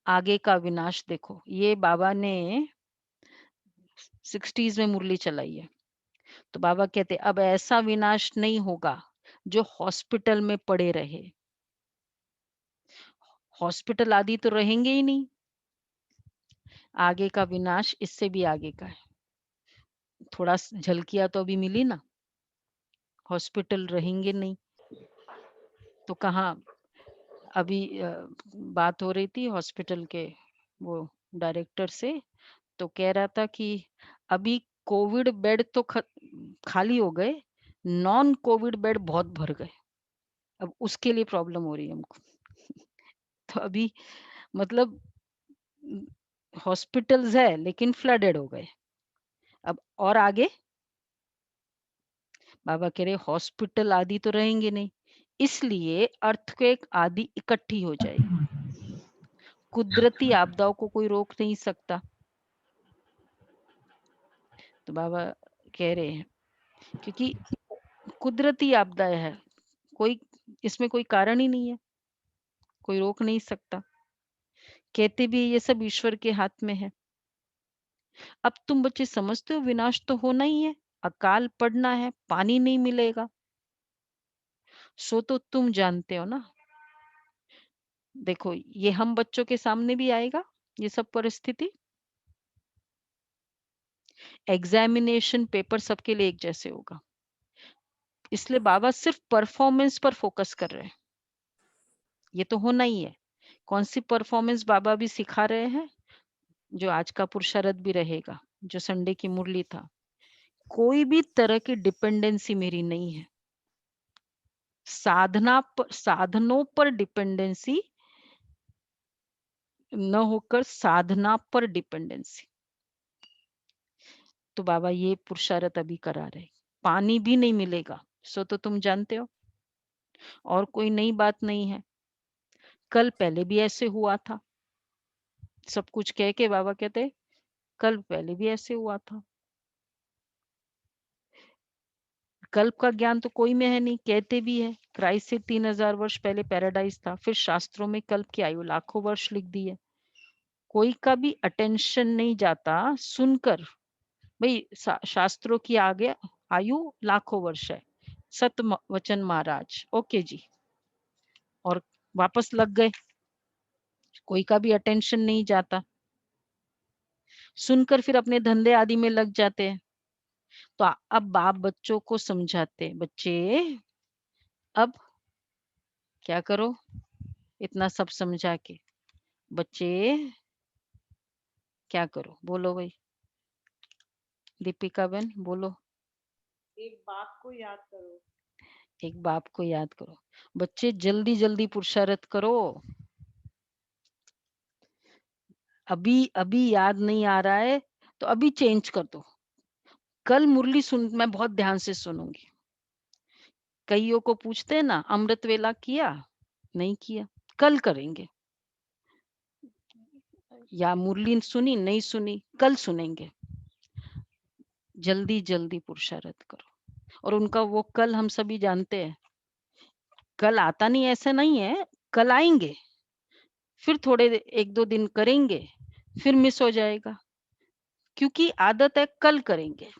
आगे का विनाश देखो। ये बाबा ने 60s में मुरली चलाई है, तो बाबा कहते अब ऐसा विनाश नहीं होगा जो हॉस्पिटल में पड़े रहे। हॉस्पिटल आदि तो रहेंगे ही नहीं, आगे का विनाश इससे भी आगे का है। थोड़ा झलकिया तो अभी मिली ना, हॉस्पिटल रहेंगे नहीं तो कहाँ। अभी बात हो रही थी हॉस्पिटल के वो डायरेक्टर से, तो कह रहा था कि अभी कोविड बेड तो खाली हो गए, नॉन कोविड बेड बहुत भर गए, अब उसके लिए प्रॉब्लम हो रही है हमको। तो अभी मतलब हॉस्पिटल्स है लेकिन फ्लडेड हो गए। अब और आगे बाबा कह रहे हॉस्पिटल आदि तो रहेंगे नहीं, इसलिए अर्थक्वेक आदि इकट्ठी हो जाएगी। कुदरती आपदाओं को कोई रोक नहीं सकता। तो बाबा कह रहे हैं क्योंकि कुदरती आपदाएं है, कोई इसमें कोई कारण ही नहीं है, कोई रोक नहीं सकता। कहते भी ये सब ईश्वर के हाथ में है। अब तुम बच्चे समझते हो विनाश तो होना ही है, अकाल पड़ना है, पानी नहीं मिलेगा, सो तो तुम जानते हो ना। देखो ये हम बच्चों के सामने भी आएगा ये सब परिस्थिति। एग्जामिनेशन पेपर सबके लिए एक जैसे होगा, इसलिए बाबा सिर्फ परफॉर्मेंस पर फोकस कर रहे हैं। ये तो होना ही है। कौन सी परफॉर्मेंस बाबा भी सिखा रहे हैं, जो आज का पुरुषार्थ भी रहेगा, जो संडे की मुरली था। कोई भी तरह की डिपेंडेंसी मेरी नहीं है, साधनों पर डिपेंडेंसी न होकर साधना पर डिपेंडेंसी। तो बाबा ये पुरुषार्थ अभी करा रहे। पानी भी नहीं मिलेगा सो तो तुम जानते हो, और कोई नई बात नहीं है। कल पहले भी ऐसे हुआ था, सब कुछ कह के बाबा कहते कल पहले भी ऐसे हुआ था। कल्प का ज्ञान तो कोई में है नहीं, कहते भी है क्राइस्ट से 3000 वर्ष पहले पैराडाइज था, फिर शास्त्रों में कल्प की आयु लाखों वर्ष लिख दी है। कोई का भी अटेंशन नहीं जाता सुनकर, भाई शास्त्रों की आगे आयु लाखों वर्ष है, सत्य वचन महाराज, ओके जी, और वापस लग गए। कोई का भी अटेंशन नहीं जाता, सुनकर फिर अपने धंधे आदि में लग जाते हैं। तो अब बाप बच्चों को समझाते हैं, बच्चे अब क्या करो, इतना सब समझा के बच्चे क्या करो, बोलो भाई दीपिका बहन बोलो। एक बाप को याद करो। एक बाप को याद करो। बच्चे जल्दी जल्दी पुरुषार्थ करो। अभी अभी याद नहीं आ रहा है तो अभी चेंज कर दो। कल मुरली सुन, मैं बहुत ध्यान से सुनूंगी। कईयों को पूछते हैं ना, अमृत वेला किया नहीं किया, कल करेंगे। या मुरली सुनी नहीं सुनी, कल सुनेंगे। जल्दी जल्दी पुरुषार्थ करो। और उनका वो कल हम सभी जानते हैं, कल आता नहीं ऐसा नहीं है, कल आएंगे, फिर थोड़े 1-2 दिन करेंगे, फिर मिस हो जाएगा, क्योंकि आदत है कल करेंगे।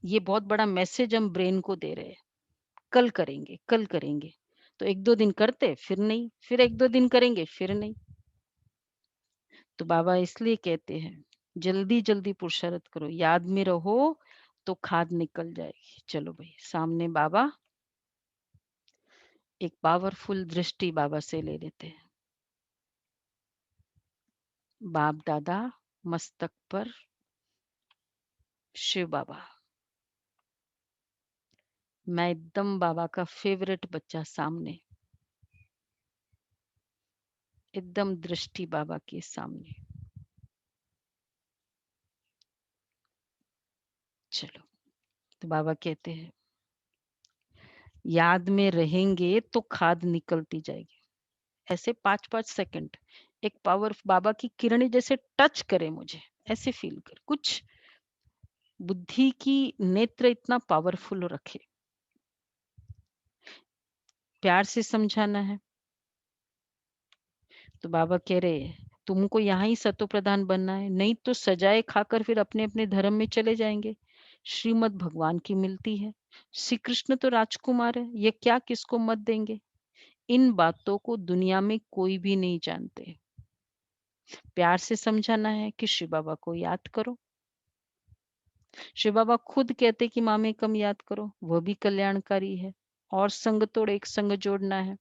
ये बहुत बड़ा मैसेज हम ब्रेन को दे रहे हैं, कल करेंगे कल करेंगे। तो 1-2 दिन करते, फिर नहीं, फिर 1-2 दिन करेंगे, फिर नहीं। तो बाबा इसलिए कहते हैं जल्दी जल्दी पुरुषार्थ करो, याद में रहो तो खाद निकल जाएगी। चलो भाई, सामने बाबा, एक पावरफुल दृष्टि बाबा से ले लेते हैं। बाप दादा मस्तक पर शिव बाबा, मैं एकदम बाबा का फेवरेट बच्चा सामने, एकदम दृष्टि बाबा के सामने। चलो, तो बाबा कहते हैं याद में रहेंगे तो खाद निकलती जाएगी। ऐसे 5-5 सेकंड एक पावर बाबा की किरणें जैसे टच करे मुझे, ऐसे फील कर। कुछ बुद्धि की नेत्र इतना पावरफुल रखे, प्यार से समझाना है। तो बाबा कह रहे हैं तुमको यहाँ ही सतो प्रधान बनना है, नहीं तो सजाए खाकर फिर अपने अपने धर्म में चले जाएंगे। श्रीमत भगवान की मिलती है, श्री कृष्ण तो राजकुमार है, ये क्या किसको मत देंगे। इन बातों को दुनिया में कोई भी नहीं जानते। प्यार से समझाना है कि शिव बाबा को याद करो। शिव बाबा खुद कहते कि मामे कम याद करो, वह भी कल्याणकारी है। और संग तोड़ एक संग जोड़ना है।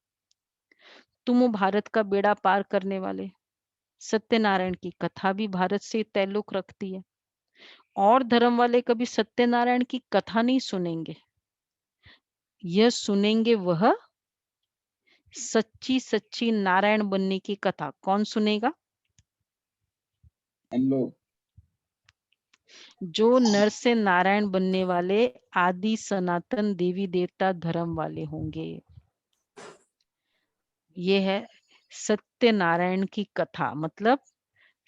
तुम भारत का बेड़ा पार करने वाले। सत्यनारायण की कथा भी भारत से ताल्लुक रखती है। और धर्म वाले कभी सत्यनारायण की कथा नहीं सुनेंगे, यह सुनेंगे वह सच्ची सच्ची नारायण बनने की कथा। कौन सुनेगा? हम लोग। जो नर से नारायण बनने वाले आदि सनातन देवी देवता धर्म वाले होंगे। ये है सत्यनारायण की कथा, मतलब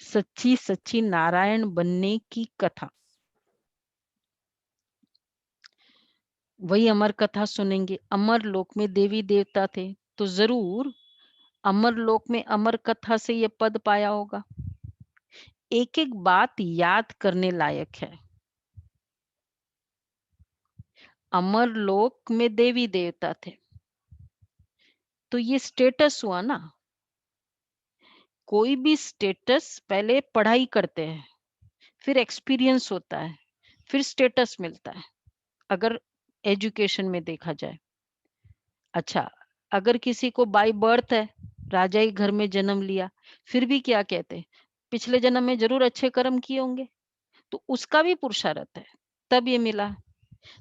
सच्ची सच्ची नारायण बनने की कथा। वही अमर कथा सुनेंगे। अमर लोक में देवी देवता थे तो जरूर अमर लोक में अमर कथा से ये पद पाया होगा। एक एक बात याद करने लायक है। अमर लोक में देवी देवता थे तो ये स्टेटस हुआ ना। कोई भी स्टेटस पहले पढ़ाई करते हैं, फिर एक्सपीरियंस होता है, फिर स्टेटस मिलता है, अगर एजुकेशन में देखा जाए। अच्छा, अगर किसी को बाय बर्थ है, राजाई घर में जन्म लिया, फिर भी क्या कहते, पिछले जन्म में जरूर अच्छे कर्म किए होंगे, तो उसका भी पुरुषार्थ है, तब ये मिला।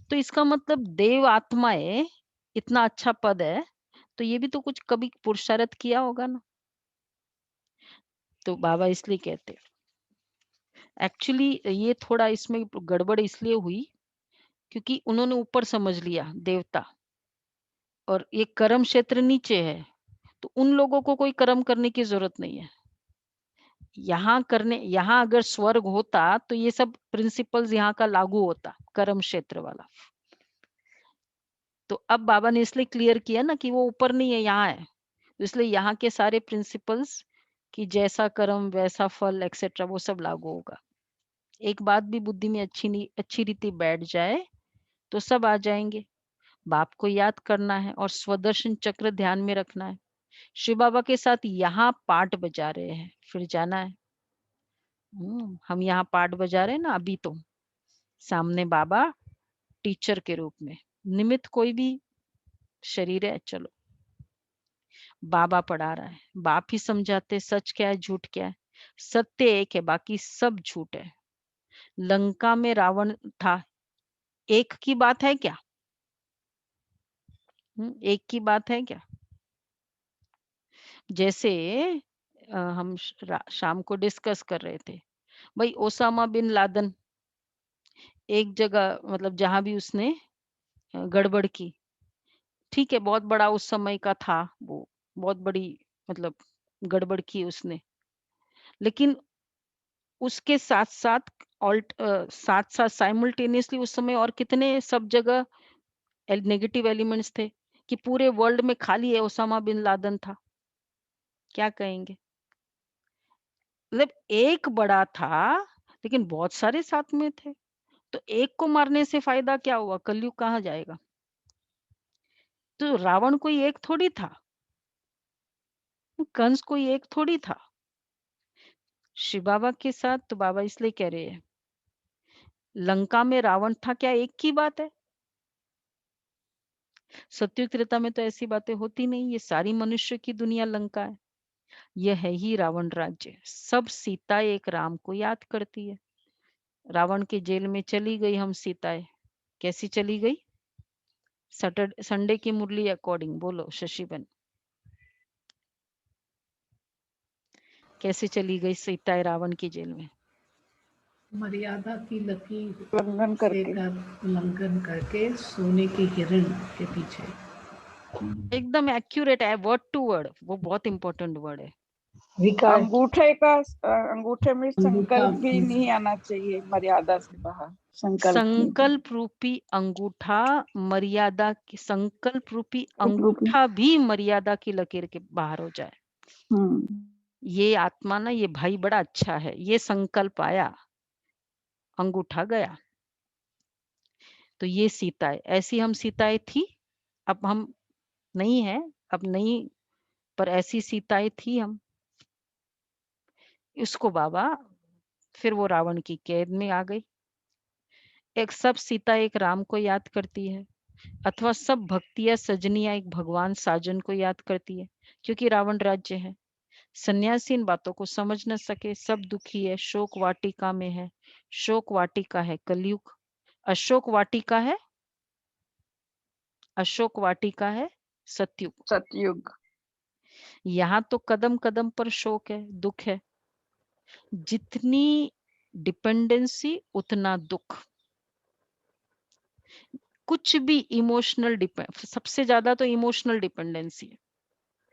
तो इसका मतलब देव आत्माएं, इतना अच्छा पद है तो ये भी तो कुछ कभी पुरुषार्थ किया होगा ना। तो बाबा इसलिए कहते, एक्चुअली ये थोड़ा इसमें गड़बड़ इसलिए हुई क्योंकि उन्होंने ऊपर समझ लिया देवता, और ये कर्म क्षेत्र नीचे है, तो उन लोगों को कोई कर्म करने की जरूरत नहीं है। यहाँ अगर स्वर्ग होता तो ये सब प्रिंसिपल्स यहाँ का लागू होता, कर्म क्षेत्र वाला। तो अब बाबा ने इसलिए क्लियर किया ना कि वो ऊपर नहीं है, यहाँ है, इसलिए यहाँ के सारे प्रिंसिपल्स कि जैसा कर्म वैसा फल एक्सेट्रा वो सब लागू होगा। एक बात भी बुद्धि में अच्छी रीति बैठ जाए तो सब आ जाएंगे। बाप को याद करना है और स्वदर्शन चक्र ध्यान में रखना है। शिव बाबा के साथ यहाँ पाठ बजा रहे हैं, फिर जाना है। हम यहाँ पाठ बजा रहे हैं ना अभी, तो सामने बाबा टीचर के रूप में, निमित्त कोई भी शरीर है, चलो बाबा पढ़ा रहा है, बाप ही समझाते सच क्या है झूठ क्या है। सत्य एक है, बाकी सब झूठ है। लंका में रावण था, एक की बात है क्या? एक की बात है क्या? जैसे हम शाम को डिस्कस कर रहे थे, भाई ओसामा बिन लादेन एक जगह, मतलब जहां भी उसने गड़बड़ की, ठीक है, बहुत बड़ा उस समय का था वो, बहुत बड़ी मतलब गड़बड़ की उसने, लेकिन उसके साथ साथ साथ साथ साइमल्टेनियसली उस समय और कितने सब जगह नेगेटिव एलिमेंट्स थे कि पूरे वर्ल्ड में खाली है ओसामा बिन लादेन था। क्या कहेंगे? मतलब एक बड़ा था लेकिन बहुत सारे साथ में थे, तो एक को मारने से फायदा क्या हुआ? कलयुग कहाँ जाएगा? तो रावण कोई एक थोड़ी था, कंस कोई एक थोड़ी था। शिव बाबा के साथ तो बाबा इसलिए कह रहे हैं, लंका में रावण था, क्या एक की बात है? सत्युग त्रेता में तो ऐसी बातें होती नहीं, ये सारी मनुष्य की दुनिया लंका है। यह है ही रावण राज्य। सब सीता एक राम को याद करती है। रावण के जेल में चली गई हम सीताएं, कैसी चली गई? सैटरडे संडे की मुरली अकॉर्डिंग बोलो शशिबन, कैसे चली गई सीताएं रावण की जेल में? मर्यादा की लकीर उल्लंघन से करके। कर उल्लंघन करके सोने की हिरण के पीछे। एकदम एक्यूरेट है, वर्ड टू वर्ड, वो बहुत इंपॉर्टेंट वर्ड है। विकार अंगूठे में अंगूठा संकल्प भी नहीं आना चाहिए, मर्यादा से बाहर संकल्प नहीं। संकल्प रूपी अंगूठा, मर्यादा की संकल्प रूपी रूपी। अंगूठा भी मर्यादा की लकीर के बाहर हो जाए। हम्म। ये आत्मा ना, ये भाई बड़ा अच्छा है, ये संकल्प आया, अंगूठा गया। तो ये सीताएं, ऐसी हम सीताएं थी, अब हम नहीं है, अब नहीं, पर ऐसी सीताएं थी हम। इसको बाबा, फिर वो रावण की कैद में आ गई। एक सब सीता एक राम को याद करती है, अथवा सब भक्तियां सजनियां एक भगवान साजन को याद करती है, क्योंकि रावण राज्य है। सन्यासी इन बातों को समझ न सके, सब दुखी है, शोक वाटिका में है। शोक वाटिका है कलयुग, अशोक वाटिका है, अशोक वाटिका है सतयुग। सतयुग। यहाँ तो कदम कदम पर शोक है, दुख है। जितनी डिपेंडेंसी उतना दुख। कुछ भी इमोशनल डिपेंड, सबसे ज्यादा तो इमोशनल डिपेंडेंसी है,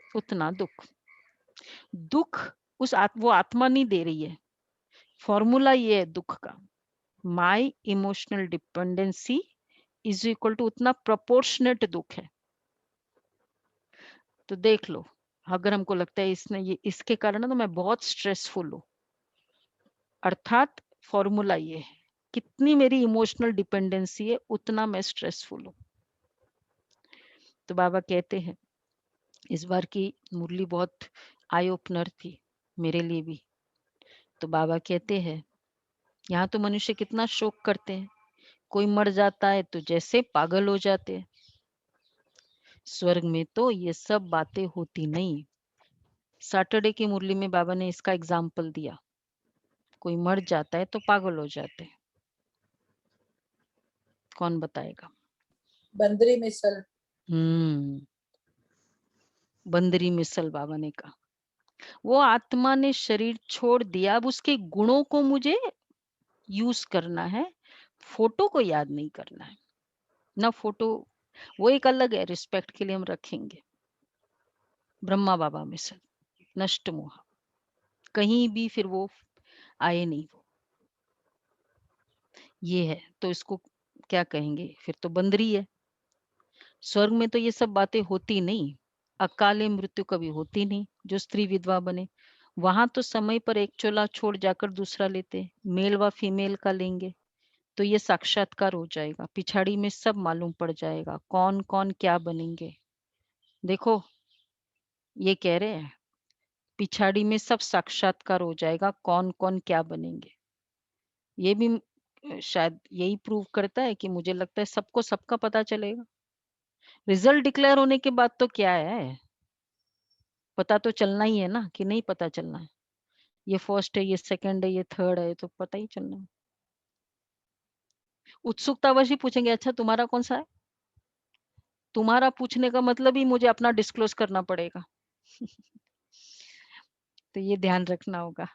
उतना दुख। दुख वो आत्मा नहीं दे रही है, फॉर्मूला ये है दुख का, my emotional dependency is equal to उतना प्रोपोर्शनेट दुख है। तो देख लो, अगर हमको लगता है इसने ये इसके कारण ना तो मैं बहुत स्ट्रेसफुल हूँ, अर्थात फॉर्मूला ये है, कितनी मेरी इमोशनल डिपेंडेंसी है उतना मैं स्ट्रेसफुल हूँ। तो बाबा कहते हैं, इस बार की मुरली बहुत आई ओपनर थी मेरे लिए भी। तो बाबा कहते हैं, यहाँ तो मनुष्य कितना शोक करते हैं, कोई मर जाता है तो जैसे पागल हो जाते हैं। स्वर्ग में तो ये सब बातें होती नहीं। सैटरडे की मुरली में बाबा ने इसका एग्जाम्पल दिया, कोई मर जाता है तो पागल हो जाते हैं। कौन बताएगा? बंदरी मिसल। बंदरी मिसल बाबा ने कहा, वो आत्मा ने शरीर छोड़ दिया, अब उसके गुणों को मुझे यूज करना है, फोटो को याद नहीं करना है ना। फोटो वो एक अलग है, रिस्पेक्ट के लिए हम रखेंगे। ब्रह्मा बाबा मिसल, नष्ट मोह, कहीं भी फिर वो आए नहीं वो, ये है। तो इसको क्या कहेंगे? फिर तो बंदरी है। स्वर्ग में तो ये सब बातें होती नहीं, अकाले मृत्यु कभी होती नहीं, जो स्त्री विधवा बने। वहां तो समय पर एक चोला छोड़ जाकर दूसरा लेते, मेल व फीमेल का लेंगे, तो ये साक्षात्कार हो जाएगा। पिछाड़ी में सब मालूम पड़ जाएगा, कौन कौन क्या बनेंगे। देखो, ये कह रहे हैं पिछाड़ी में सब साक्षात्कार हो जाएगा, कौन कौन क्या बनेंगे। ये भी शायद यही प्रूव करता है कि मुझे लगता है सबको सबका पता चलेगा। रिजल्ट डिक्लेयर होने के बाद तो क्या है, पता तो चलना ही है ना, कि नहीं पता चलना है। ये फर्स्ट है, ये सेकंड है, ये थर्ड है, तो पता ही चलना है। उत्सुकतावश ही पूछेंगे, अच्छा तुम्हारा कौन सा है। तुम्हारा पूछने का मतलब ही मुझे अपना डिस्क्लोज करना पड़ेगा। तो ये ध्यान रखना होगा।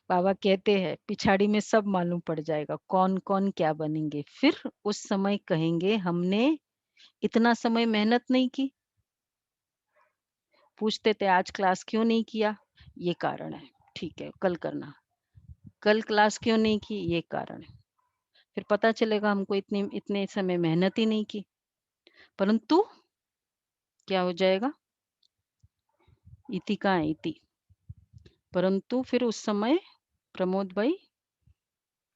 बाबा कहते हैं पिछाड़ी में सब मालूम पड़ जाएगा, कौन कौन क्या बनेंगे। फिर उस समय कहेंगे हमने इतना समय मेहनत नहीं की। पूछते थे आज क्लास क्यों नहीं किया, ये कारण है, ठीक है कल करना। कल क्लास क्यों नहीं की, ये कारण है। फिर पता चलेगा हमको इतने समय मेहनत ही नहीं की। परंतु क्या हो जाएगा, इति का है इति। परंतु फिर उस समय प्रमोद भाई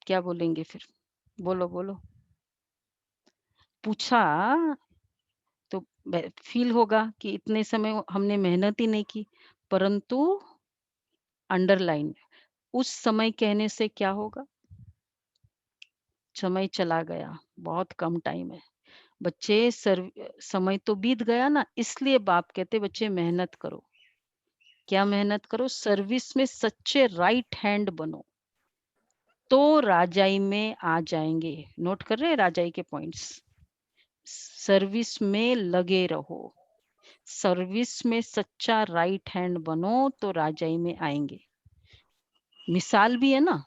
क्या बोलेंगे फिर, बोलो बोलो। पूछा तो फील होगा कि इतने समय हमने मेहनत ही नहीं की। परंतु अंडरलाइन, उस समय कहने से क्या होगा, समय चला गया, बहुत कम टाइम है। बच्चे समय तो बीत गया ना, इसलिए बाप कहते बच्चे मेहनत करो। क्या मेहनत करो, सर्विस में सच्चे राइट हैंड बनो, तो राजाई में आ जाएंगे। नोट कर रहे हैं राजाई के पॉइंट्स। सर्विस में लगे रहो, सर्विस में सच्चा राइट हैंड बनो तो राजाई में आएंगे। मिसाल भी है ना,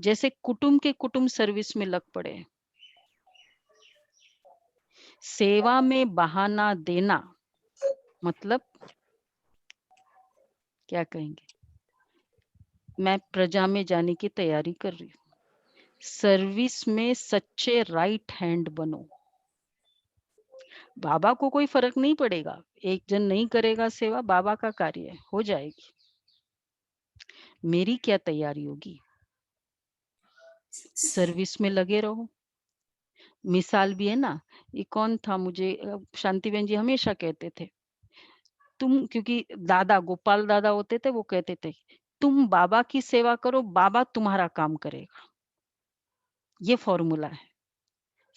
जैसे कुटुंब के कुटुंब सर्विस में लग पड़े। सेवा में बहाना देना मतलब क्या कहेंगे, मैं प्रजा में जाने की तैयारी कर रही हूँ। सर्विस में सच्चे राइट हैंड बनो। बाबा को कोई फर्क नहीं पड़ेगा, एक जन नहीं करेगा सेवा, बाबा का कार्य है, हो जाएगी। मेरी क्या तैयारी होगी, सर्विस में लगे रहो। मिसाल भी है ना, ये कौन था, मुझे शांति बहन जी हमेशा कहते थे, तुम, क्योंकि दादा गोपाल दादा होते थे, वो कहते थे तुम बाबा की सेवा करो, बाबा तुम्हारा काम करेगा। ये फॉर्मूला है,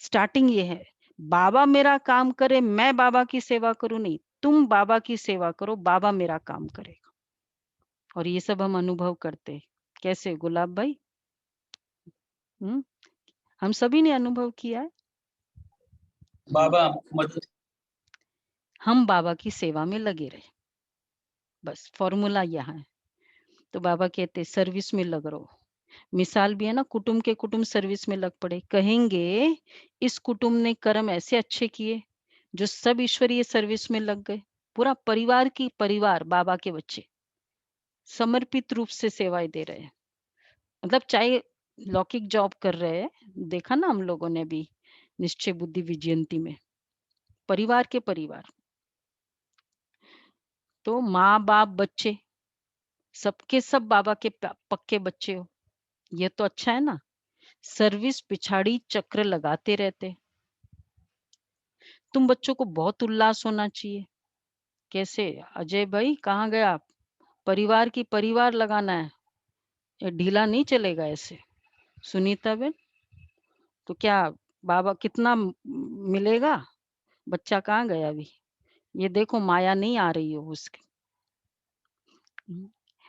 स्टार्टिंग ये है, बाबा मेरा काम करे, मैं बाबा की सेवा करूं नहीं, तुम बाबा की सेवा करो, बाबा मेरा काम करेगा। और ये सब हम अनुभव करते हैं। कैसे गुलाब भाई, हम सभी ने अनुभव किया है। बाबा मदद। हम बाबा की सेवा में लगे रहे, बस फॉर्मूला यहाँ है। तो बाबा कहते सर्विस में लग रहो। मिसाल भी है ना, कुटुंब के कुटुंब सर्विस में लग पड़े। कहेंगे इस कुटुंब ने कर्म ऐसे अच्छे किए जो सब ईश्वरीय सर्विस में लग गए। पूरा परिवार की परिवार, बाबा के बच्चे समर्पित रूप से सेवाएं दे रहे हैं। मतलब चाहे लौकिक जॉब कर रहे हैं, देखा ना हम लोगों ने भी निश्चय बुद्धि विजयंती में, परिवार के परिवार। तो माँ बाप बच्चे सबके सब बाबा के पक्के बच्चे हो, ये तो अच्छा है ना। सर्विस पिछाड़ी चक्र लगाते रहते। तुम बच्चों को बहुत उल्लास होना चाहिए। कैसे अजय भाई, कहाँ गए आप, परिवार की परिवार लगाना है, ये ढीला नहीं चलेगा ऐसे। सुनीता बेन, तो क्या बाबा कितना मिलेगा, बच्चा कहाँ गया अभी, ये देखो माया नहीं आ रही हो उसकी।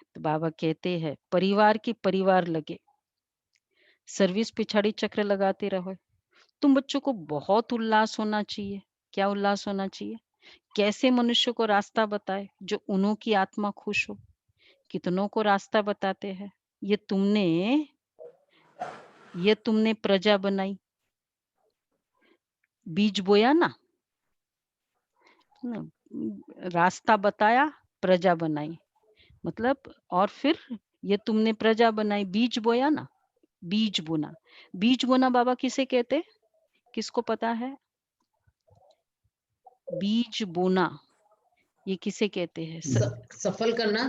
तो बाबा कहते हैं परिवार की परिवार लगे, सर्विस पिछाड़ी चक्र लगाते रहो। तुम बच्चों को बहुत उल्लास होना चाहिए। क्या उल्लास होना चाहिए, कैसे मनुष्य को रास्ता बताए जो उन्हों की आत्मा खुश हो। कितनों को रास्ता बताते हैं, ये तुमने प्रजा बनाई, बीज बोया ना, रास्ता बताया, प्रजा बनाई, मतलब और फिर ये तुमने प्रजा बनाई, बीज बोया ना, बीज बोना। बीज बोना बाबा किसे कहते, किसको पता है, बीज बोना ये किसे कहते हैं? सफल करना,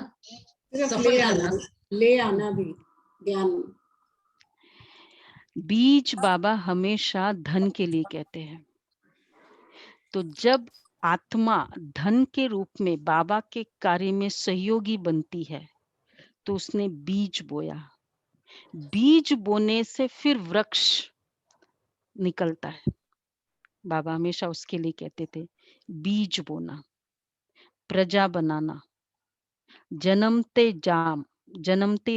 सिर्फ सफल करना, ले आना भी ज्ञान। बीज बाबा हमेशा धन के लिए कहते हैं। तो जब आत्मा धन के रूप में बाबा के कार्य में सहयोगी बनती है, तो उसने बीज बोया। बीज बोने से फिर वृक्ष निकलता है। बाबा हमेशा उसके लिए कहते थे बीज बोना, प्रजा बनाना, जन्मते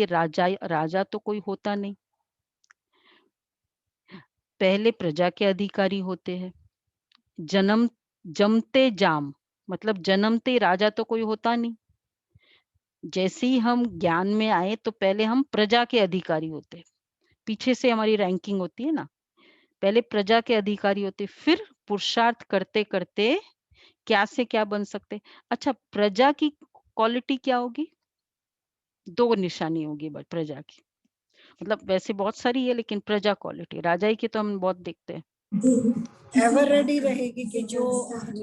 राजा, राजा तो कोई होता नहीं, पहले प्रजा के अधिकारी होते हैं। जमते जाम मतलब जन्मते राजा तो कोई होता नहीं। जैसे ही हम ज्ञान में आए तो पहले हम प्रजा के अधिकारी होते, पीछे से हमारी रैंकिंग होती है ना, पहले प्रजा के अधिकारी होते, फिर पुरुषार्थ करते करते क्या से क्या बन सकते। अच्छा, प्रजा की क्वालिटी क्या होगी? 2 निशानी होगी प्रजा की, मतलब वैसे बहुत सारी है लेकिन प्रजा क्वालिटी, राजा की तो हम बहुत देखते हैं। एवर रेडी रहेगी कि जो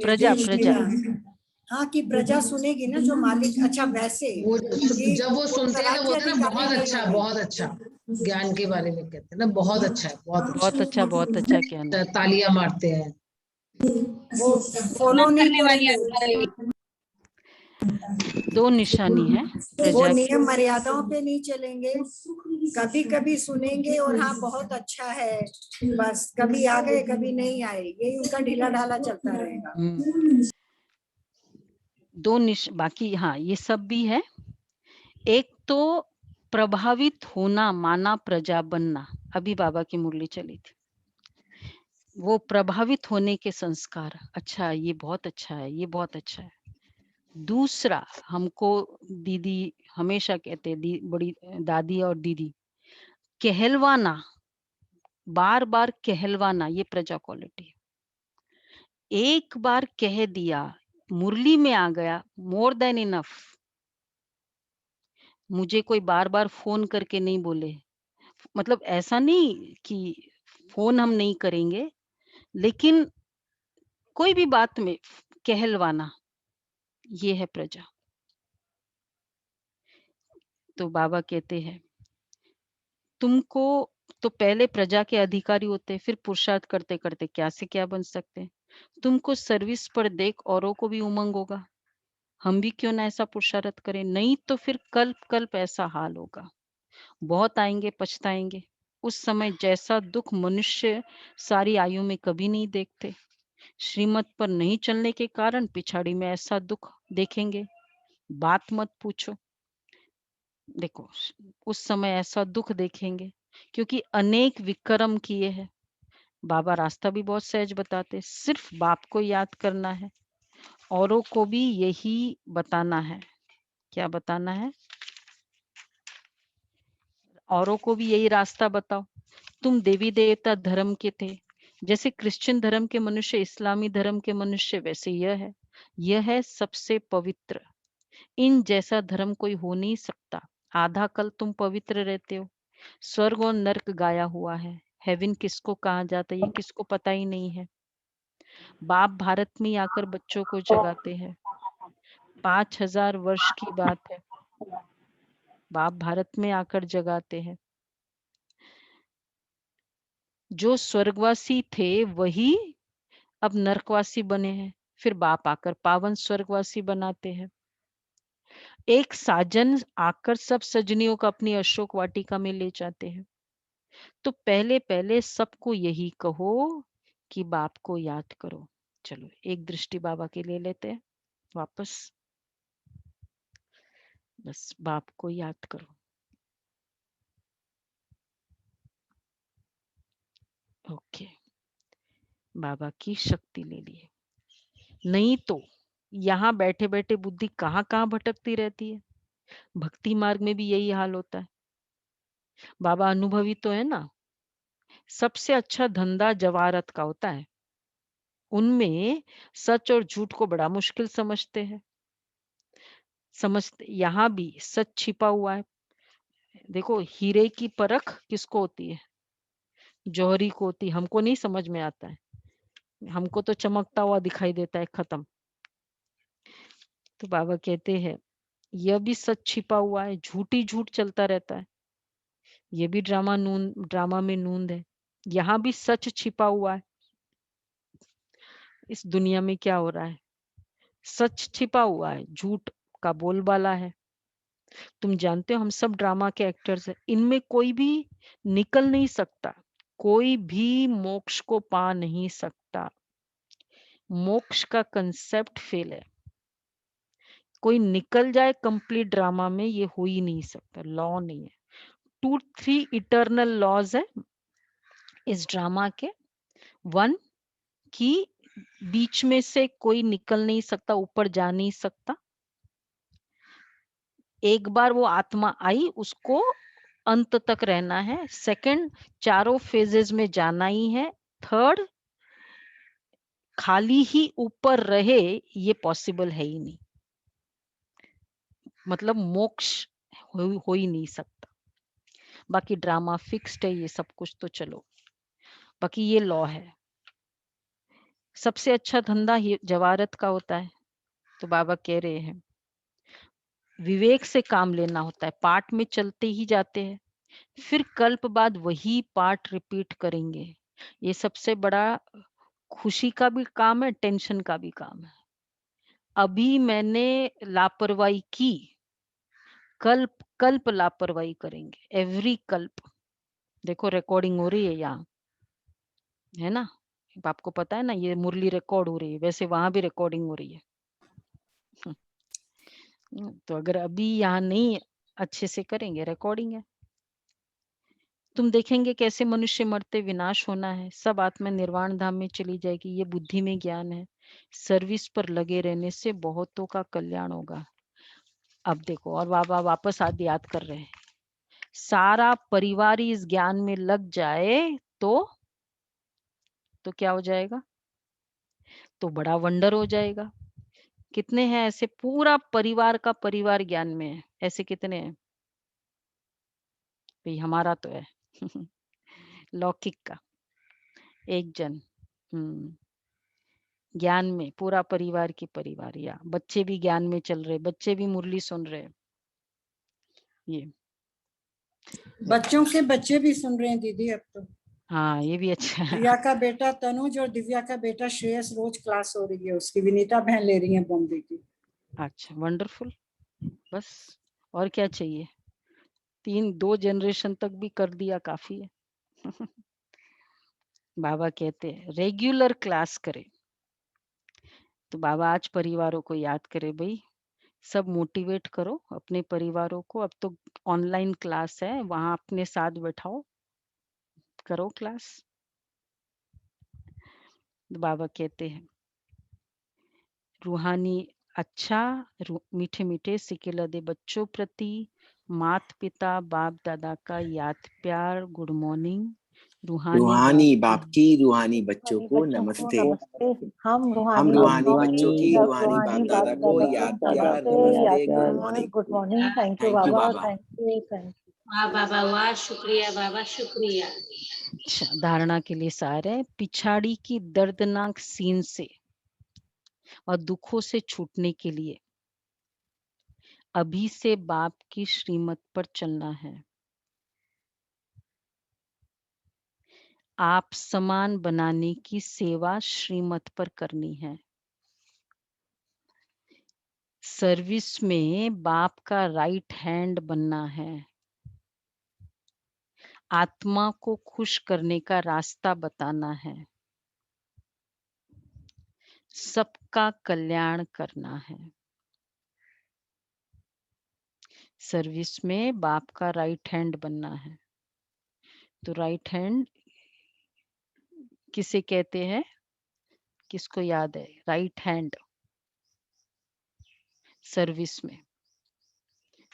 प्रजा निर्देश प्रजा देगा, हाँ कि प्रजा सुनेगी ना जो मालिक। अच्छा वैसे वो कि जब वो सुनते हैं तो बोलते हैं ना राज्य बहुत अधिकारी अच्छा, नहीं होगी। बहुत अच्छा। ज्ञान के बारे में कहते हैं ना बहुत अच्छा है, बहुत अच्छा कहना है। तालियां मारते हैं। वो फॉलो नहीं करने वाली करेंगे, 2 निशानी है वो प्रजा की। नियम मर्यादाओं पे नहीं चलेंगे, कभी कभी सुनेंगे और हाँ बहुत अच्छा है, बस कभी आ गए कभी नहीं आए, यही उनका ढीला ढाला चलता रहेगा। 2 बाकी हाँ ये सब भी है। एक तो प्रभावित होना माना प्रजा बनना, अभी बाबा की मुरली चली थी, वो प्रभावित होने के संस्कार। अच्छा ये बहुत अच्छा है, ये बहुत अच्छा है। दूसरा, हमको दीदी हमेशा कहते, बड़ी दादी और दीदी, कहलवाना, बार बार कहलवाना, ये प्रजा क्वालिटी है। एक बार कह दिया, मुरली में आ गया, मोर देन इनफ। मुझे कोई बार बार फोन करके नहीं बोले, मतलब ऐसा नहीं कि फोन हम नहीं करेंगे, लेकिन कोई भी बात में कहलवाना, ये है प्रजा। तो बाबा कहते हैं तुमको तो पहले प्रजा के अधिकारी होते, फिर पुरुषार्थ करते करते क्या से क्या बन सकते। तुमको सर्विस पर देख औरों को भी उमंग होगा, हम भी क्यों ना ऐसा पुरुषार्थ करें, नहीं तो फिर कल्प कल्प ऐसा हाल होगा, बहुत आएंगे पछताएंगे। उस समय जैसा दुख मनुष्य सारी आयु में कभी नहीं देखते। श्रीमत पर नहीं चलने के कारण पिछाड़ी में ऐसा दुख देखेंगे, बात मत पूछो। देखो उस समय ऐसा दुख देखेंगे क्योंकि अनेक विक्रम किए हैं। बाबा रास्ता भी बहुत सहज बताते, सिर्फ बाप को याद करना है, औरों को भी यही बताना है। क्या बताना है? औरों को भी यही रास्ता बताओ। तुम देवी देवता धर्म के थे, जैसे क्रिश्चियन धर्म के मनुष्य इस्लामी धर्म के मनुष्य, वैसे यह है सबसे पवित्र। इन जैसा धर्म कोई हो नहीं सकता। आधा कल तुम पवित्र रहते हो। स्वर्ग और नर्क गाया हुआ है, हेवन किसको कहा जाता है ये किसको पता ही नहीं है। बाप भारत में आकर बच्चों को जगाते हैं, 5000 वर्ष की बात है, बाप भारत में आकर जगाते हैं। जो स्वर्गवासी थे वही अब नरकवासी बने हैं, फिर बाप आकर पावन स्वर्गवासी बनाते हैं। एक साजन आकर सब सजनियों को अपनी अशोक वाटिका में ले जाते हैं। तो पहले पहले सबको यही कहो कि बाप को याद करो। चलो एक दृष्टि बाबा की ले लेते हैं वापस, बस बाप को याद करो। ओके, बाबा की शक्ति ले लिए। नहीं तो यहाँ बैठे बैठे बुद्धि कहाँ कहाँ भटकती रहती है। भक्ति मार्ग में भी यही हाल होता है। बाबा अनुभवी तो है ना, सबसे अच्छा धंधा जवारत का होता है। उनमें सच और झूठ को बड़ा मुश्किल समझते हैं। यहाँ भी सच छिपा हुआ है। देखो हीरे की परख किसको होती है? जौहरी को होती है। हमको नहीं समझ में आता है, हमको तो चमकता हुआ दिखाई देता है, खत्म। तो बाबा कहते हैं यह भी सच छिपा हुआ है, झूठी झूठ चलता रहता है। ये भी ड्रामा में नूंद है। यहाँ भी सच छिपा हुआ है। इस दुनिया में क्या हो रहा है? सच छिपा हुआ है, झूठ का बोलबाला है। तुम जानते हो हम सब ड्रामा के एक्टर्स हैं, इनमें कोई भी निकल नहीं सकता, कोई भी मोक्ष को पा नहीं सकता। मोक्ष का कंसेप्ट फेल है। कोई निकल जाए कंप्लीट ड्रामा में, ये हो ही नहीं सकता, लॉ नहीं है। 2-3 इटर्नल लॉज है इस ड्रामा के। 1 कि बीच में से कोई निकल नहीं सकता, ऊपर जा नहीं सकता। एक बार वो आत्मा आई, उसको अंत तक रहना है। सेकंड, चारों फेजेस में जाना ही है। थर्ड, खाली ही ऊपर रहे, ये पॉसिबल है ही नहीं, मतलब मोक्ष हो ही नहीं सकता। बाकी ड्रामा फिक्स्ड है, ये सब कुछ तो चलो, बाकी ये लॉ है। सबसे अच्छा धंधा जवारत का होता है, तो बाबा कह रहे हैं विवेक से काम लेना होता है। पाठ में चलते ही जाते हैं, फिर कल्प बाद वही पाठ रिपीट करेंगे। ये सबसे बड़ा खुशी का भी काम है, टेंशन का भी काम है। अभी मैंने लापरवाही की, कल्प कल्प लापरवाही करेंगे, एवरी कल्प। देखो रिकॉर्डिंग हो रही है यहाँ, है ना, आपको पता है ना, ये मुरली रिकॉर्ड हो रही है, वैसे वहां भी रिकॉर्डिंग हो रही है। तो अगर अभी यहाँ नहीं अच्छे से करेंगे, रिकॉर्डिंग है। तुम देखेंगे कैसे मनुष्य मरते विनाश होना है, सब आत्मा निर्वाण धाम में चली जाएगी। ये बुद्धि में ज्ञान है। सर्विस पर लगे रहने से बहुतों का कल्याण होगा। अब देखो, और बाबा वापस आदि याद कर रहे हैं, सारा परिवार ही इस ज्ञान में लग जाए तो क्या हो जाएगा, तो बड़ा वंडर हो जाएगा। कितने हैं ऐसे, पूरा परिवार का परिवार ज्ञान में है, ऐसे कितने हैं भाई? हमारा तो है लौकिक का एक जन। ज्ञान में पूरा परिवार की परिवार, या बच्चे भी ज्ञान में चल रहे, बच्चे भी मुरली सुन रहे। ये बच्चों के बच्चे भी सुन रहे हैं दीदी अब तो। हाँ, ये भी अच्छा है। दिव्या का बेटा तनुज और दिव्या का बेटा श्रेयस, रोज क्लास हो रही है उसकी, विनीता बहन ले रही है बॉम्बे की। अच्छा, वंडरफुल। बस और क्या चाहिए, 2 जनरेशन तक भी कर दिया, काफी है। बाबा कहते हैं रेगुलर क्लास करें। तो बाबा आज परिवारों को याद करे, भाई सब मोटिवेट करो अपने परिवारों को। अब तो ऑनलाइन क्लास है, वहां अपने साथ बैठाओ, करो क्लास। तो बाबा कहते हैं रूहानी अच्छा, मीठे मीठे सिकेला दे बच्चों प्रति मात पिता बाप दादा का याद प्यार, गुड मॉर्निंग। रूहानी बाप की रूहानी बच्चों को नमस्ते। हम हम रूहानी रूहानी बच्चों बच्चों की की रूहानी बाप दादा बाप को दादा याद को प्यार, नमस्ते, याद नमस्ते, गुड प्यार, morning. Good morning. Thank you thank you Baba, Baba. Thank you, thank you. वाह बाबा वाह, शुक्रिया बाबा, शुक्रिया। अच्छा, धारणा के लिए सार है, पिछाड़ी की दर्दनाक सीन से और दुखों से छूटने के लिए अभी से बाप की श्रीमत पर चलना है। आप समान बनाने की सेवा श्रीमत पर करनी है। सर्विस में बाप का राइट हैंड बनना है। आत्मा को खुश करने का रास्ता बताना है। सबका कल्याण करना है। सर्विस में बाप का राइट हैंड बनना है। तो राइट हैंड किसे कहते हैं, किसको याद है राइट हैंड सर्विस में?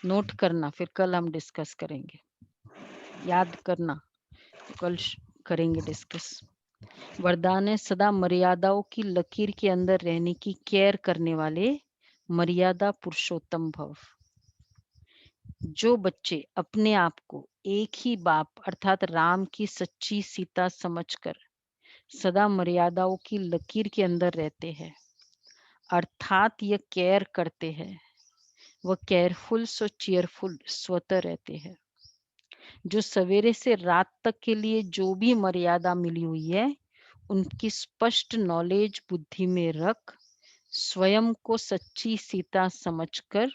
नोट करना, फिर कल हम डिस्कस करेंगे। याद करना, कल करेंगे डिस्कस। वरदान है सदा मर्यादाओं की लकीर के अंदर रहने की केयर करने वाले मर्यादा पुरुषोत्तम भव। जो बच्चे अपने आप को एक ही बाप अर्थात राम की सच्ची सीता समझकर सदा मर्यादाओं की लकीर के अंदर रहते हैं, अर्थात यह केयर करते हैं, वह केयरफुल सो चीयरफुल स्वतः रहते हैं। जो सवेरे से रात तक के लिए जो भी मर्यादा मिली हुई है, उनकी स्पष्ट नॉलेज बुद्धि में रख स्वयं को सच्ची सीता समझकर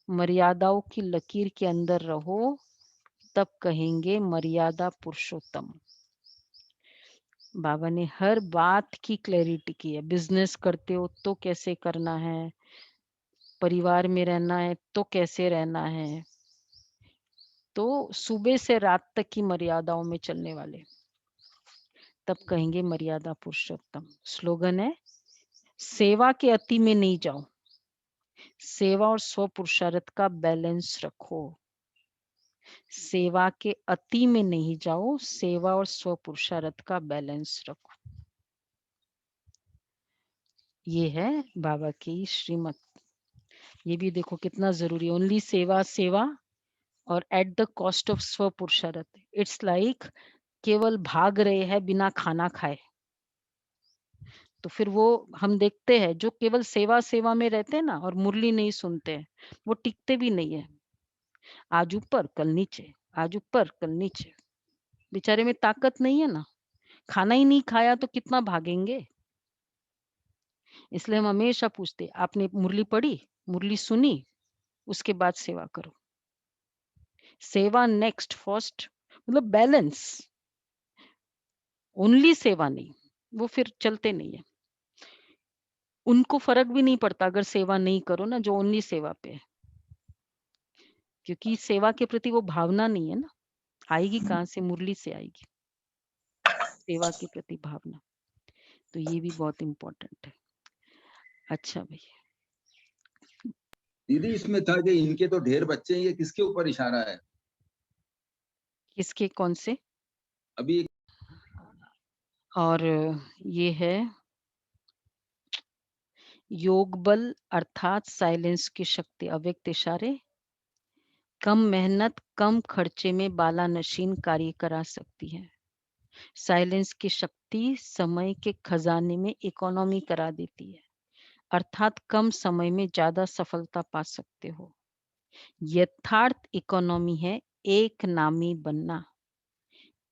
मर्यादाओं की लकीर के अंदर रहो, तब कहेंगे मर्यादा पुरुषोत्तम। बाबा ने हर बात की क्लैरिटी की है। बिजनेस करते हो तो कैसे करना है, परिवार में रहना है तो कैसे रहना है, तो सुबह से रात तक की मर्यादाओं में चलने वाले, तब कहेंगे मर्यादा पुरुषोत्तम। स्लोगन है, सेवा के अति में नहीं जाओ, सेवा और स्व पुरुषार्थ का बैलेंस रखो। सेवा के अति में नहीं जाओ, सेवा और स्व पुरुषार्थ का बैलेंस रखो। ये है बाबा की श्रीमत। ये भी देखो कितना जरूरी, ओनली सेवा सेवा और एट द कॉस्ट ऑफ स्व पुरुषार्थ। इट्स लाइक केवल भाग रहे हैं बिना खाना खाए। तो फिर वो हम देखते हैं जो केवल सेवा सेवा में रहते हैं ना और मुरली नहीं सुनते हैं, वो टिकते भी नहीं है। आज ऊपर कल नीचे, आज ऊपर कल नीचे, बेचारे में ताकत नहीं है ना। खाना ही नहीं खाया तो कितना भागेंगे। इसलिए हम हमेशा पूछते, आपने मुरली पढ़ी, मुरली सुनी, उसके बाद सेवा करो। सेवा नेक्स्ट, फर्स्ट, मतलब बैलेंस। ओनली सेवा नहीं, वो फिर चलते नहीं है। उनको फर्क भी नहीं पड़ता अगर सेवा नहीं करो ना, जो ओनली सेवा पे है, क्योंकि सेवा के प्रति वो भावना नहीं है ना। आएगी कहाँ से, मुरली से आएगी सेवा के प्रति भावना। तो ये भी बहुत इम्पोर्टेंट है। अच्छा भैया, दीदी इसमें था कि इनके तो ढेर बच्चे हैं, ये किसके ऊपर इशारा है? किसके, कौन से? अभी और ये है योग बल अर्थात साइलेंस की शक्ति। अव्यक्त इशारे, कम मेहनत कम खर्चे में बाला नशीन कार्य करा सकती है। साइलेंस की शक्ति समय के खजाने में इकोनॉमी करा देती है, अर्थात कम समय में ज्यादा सफलता पा सकते हो। यथार्थ इकोनॉमी है एक नामी बनना,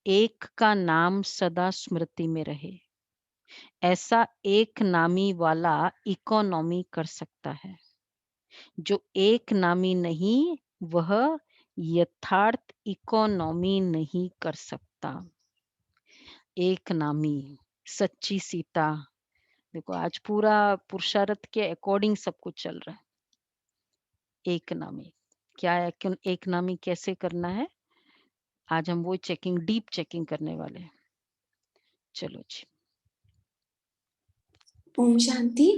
एक का नाम सदा स्मृति में रहे। ऐसा एक नामी वाला इकोनॉमी कर सकता है, जो एक नामी नहीं वह यथार्थ इकोनॉमी नहीं कर सकता। एक नामी, सच्ची सीता। देखो आज पूरा पुरुषार्थ के अकॉर्डिंग सब कुछ चल रहा है। एक नामी क्या है, क्यों एक नामी कैसे करना है, आज हम वो चेकिंग, डीप चेकिंग करने वाले हैं। चलो जी, ओम शांति।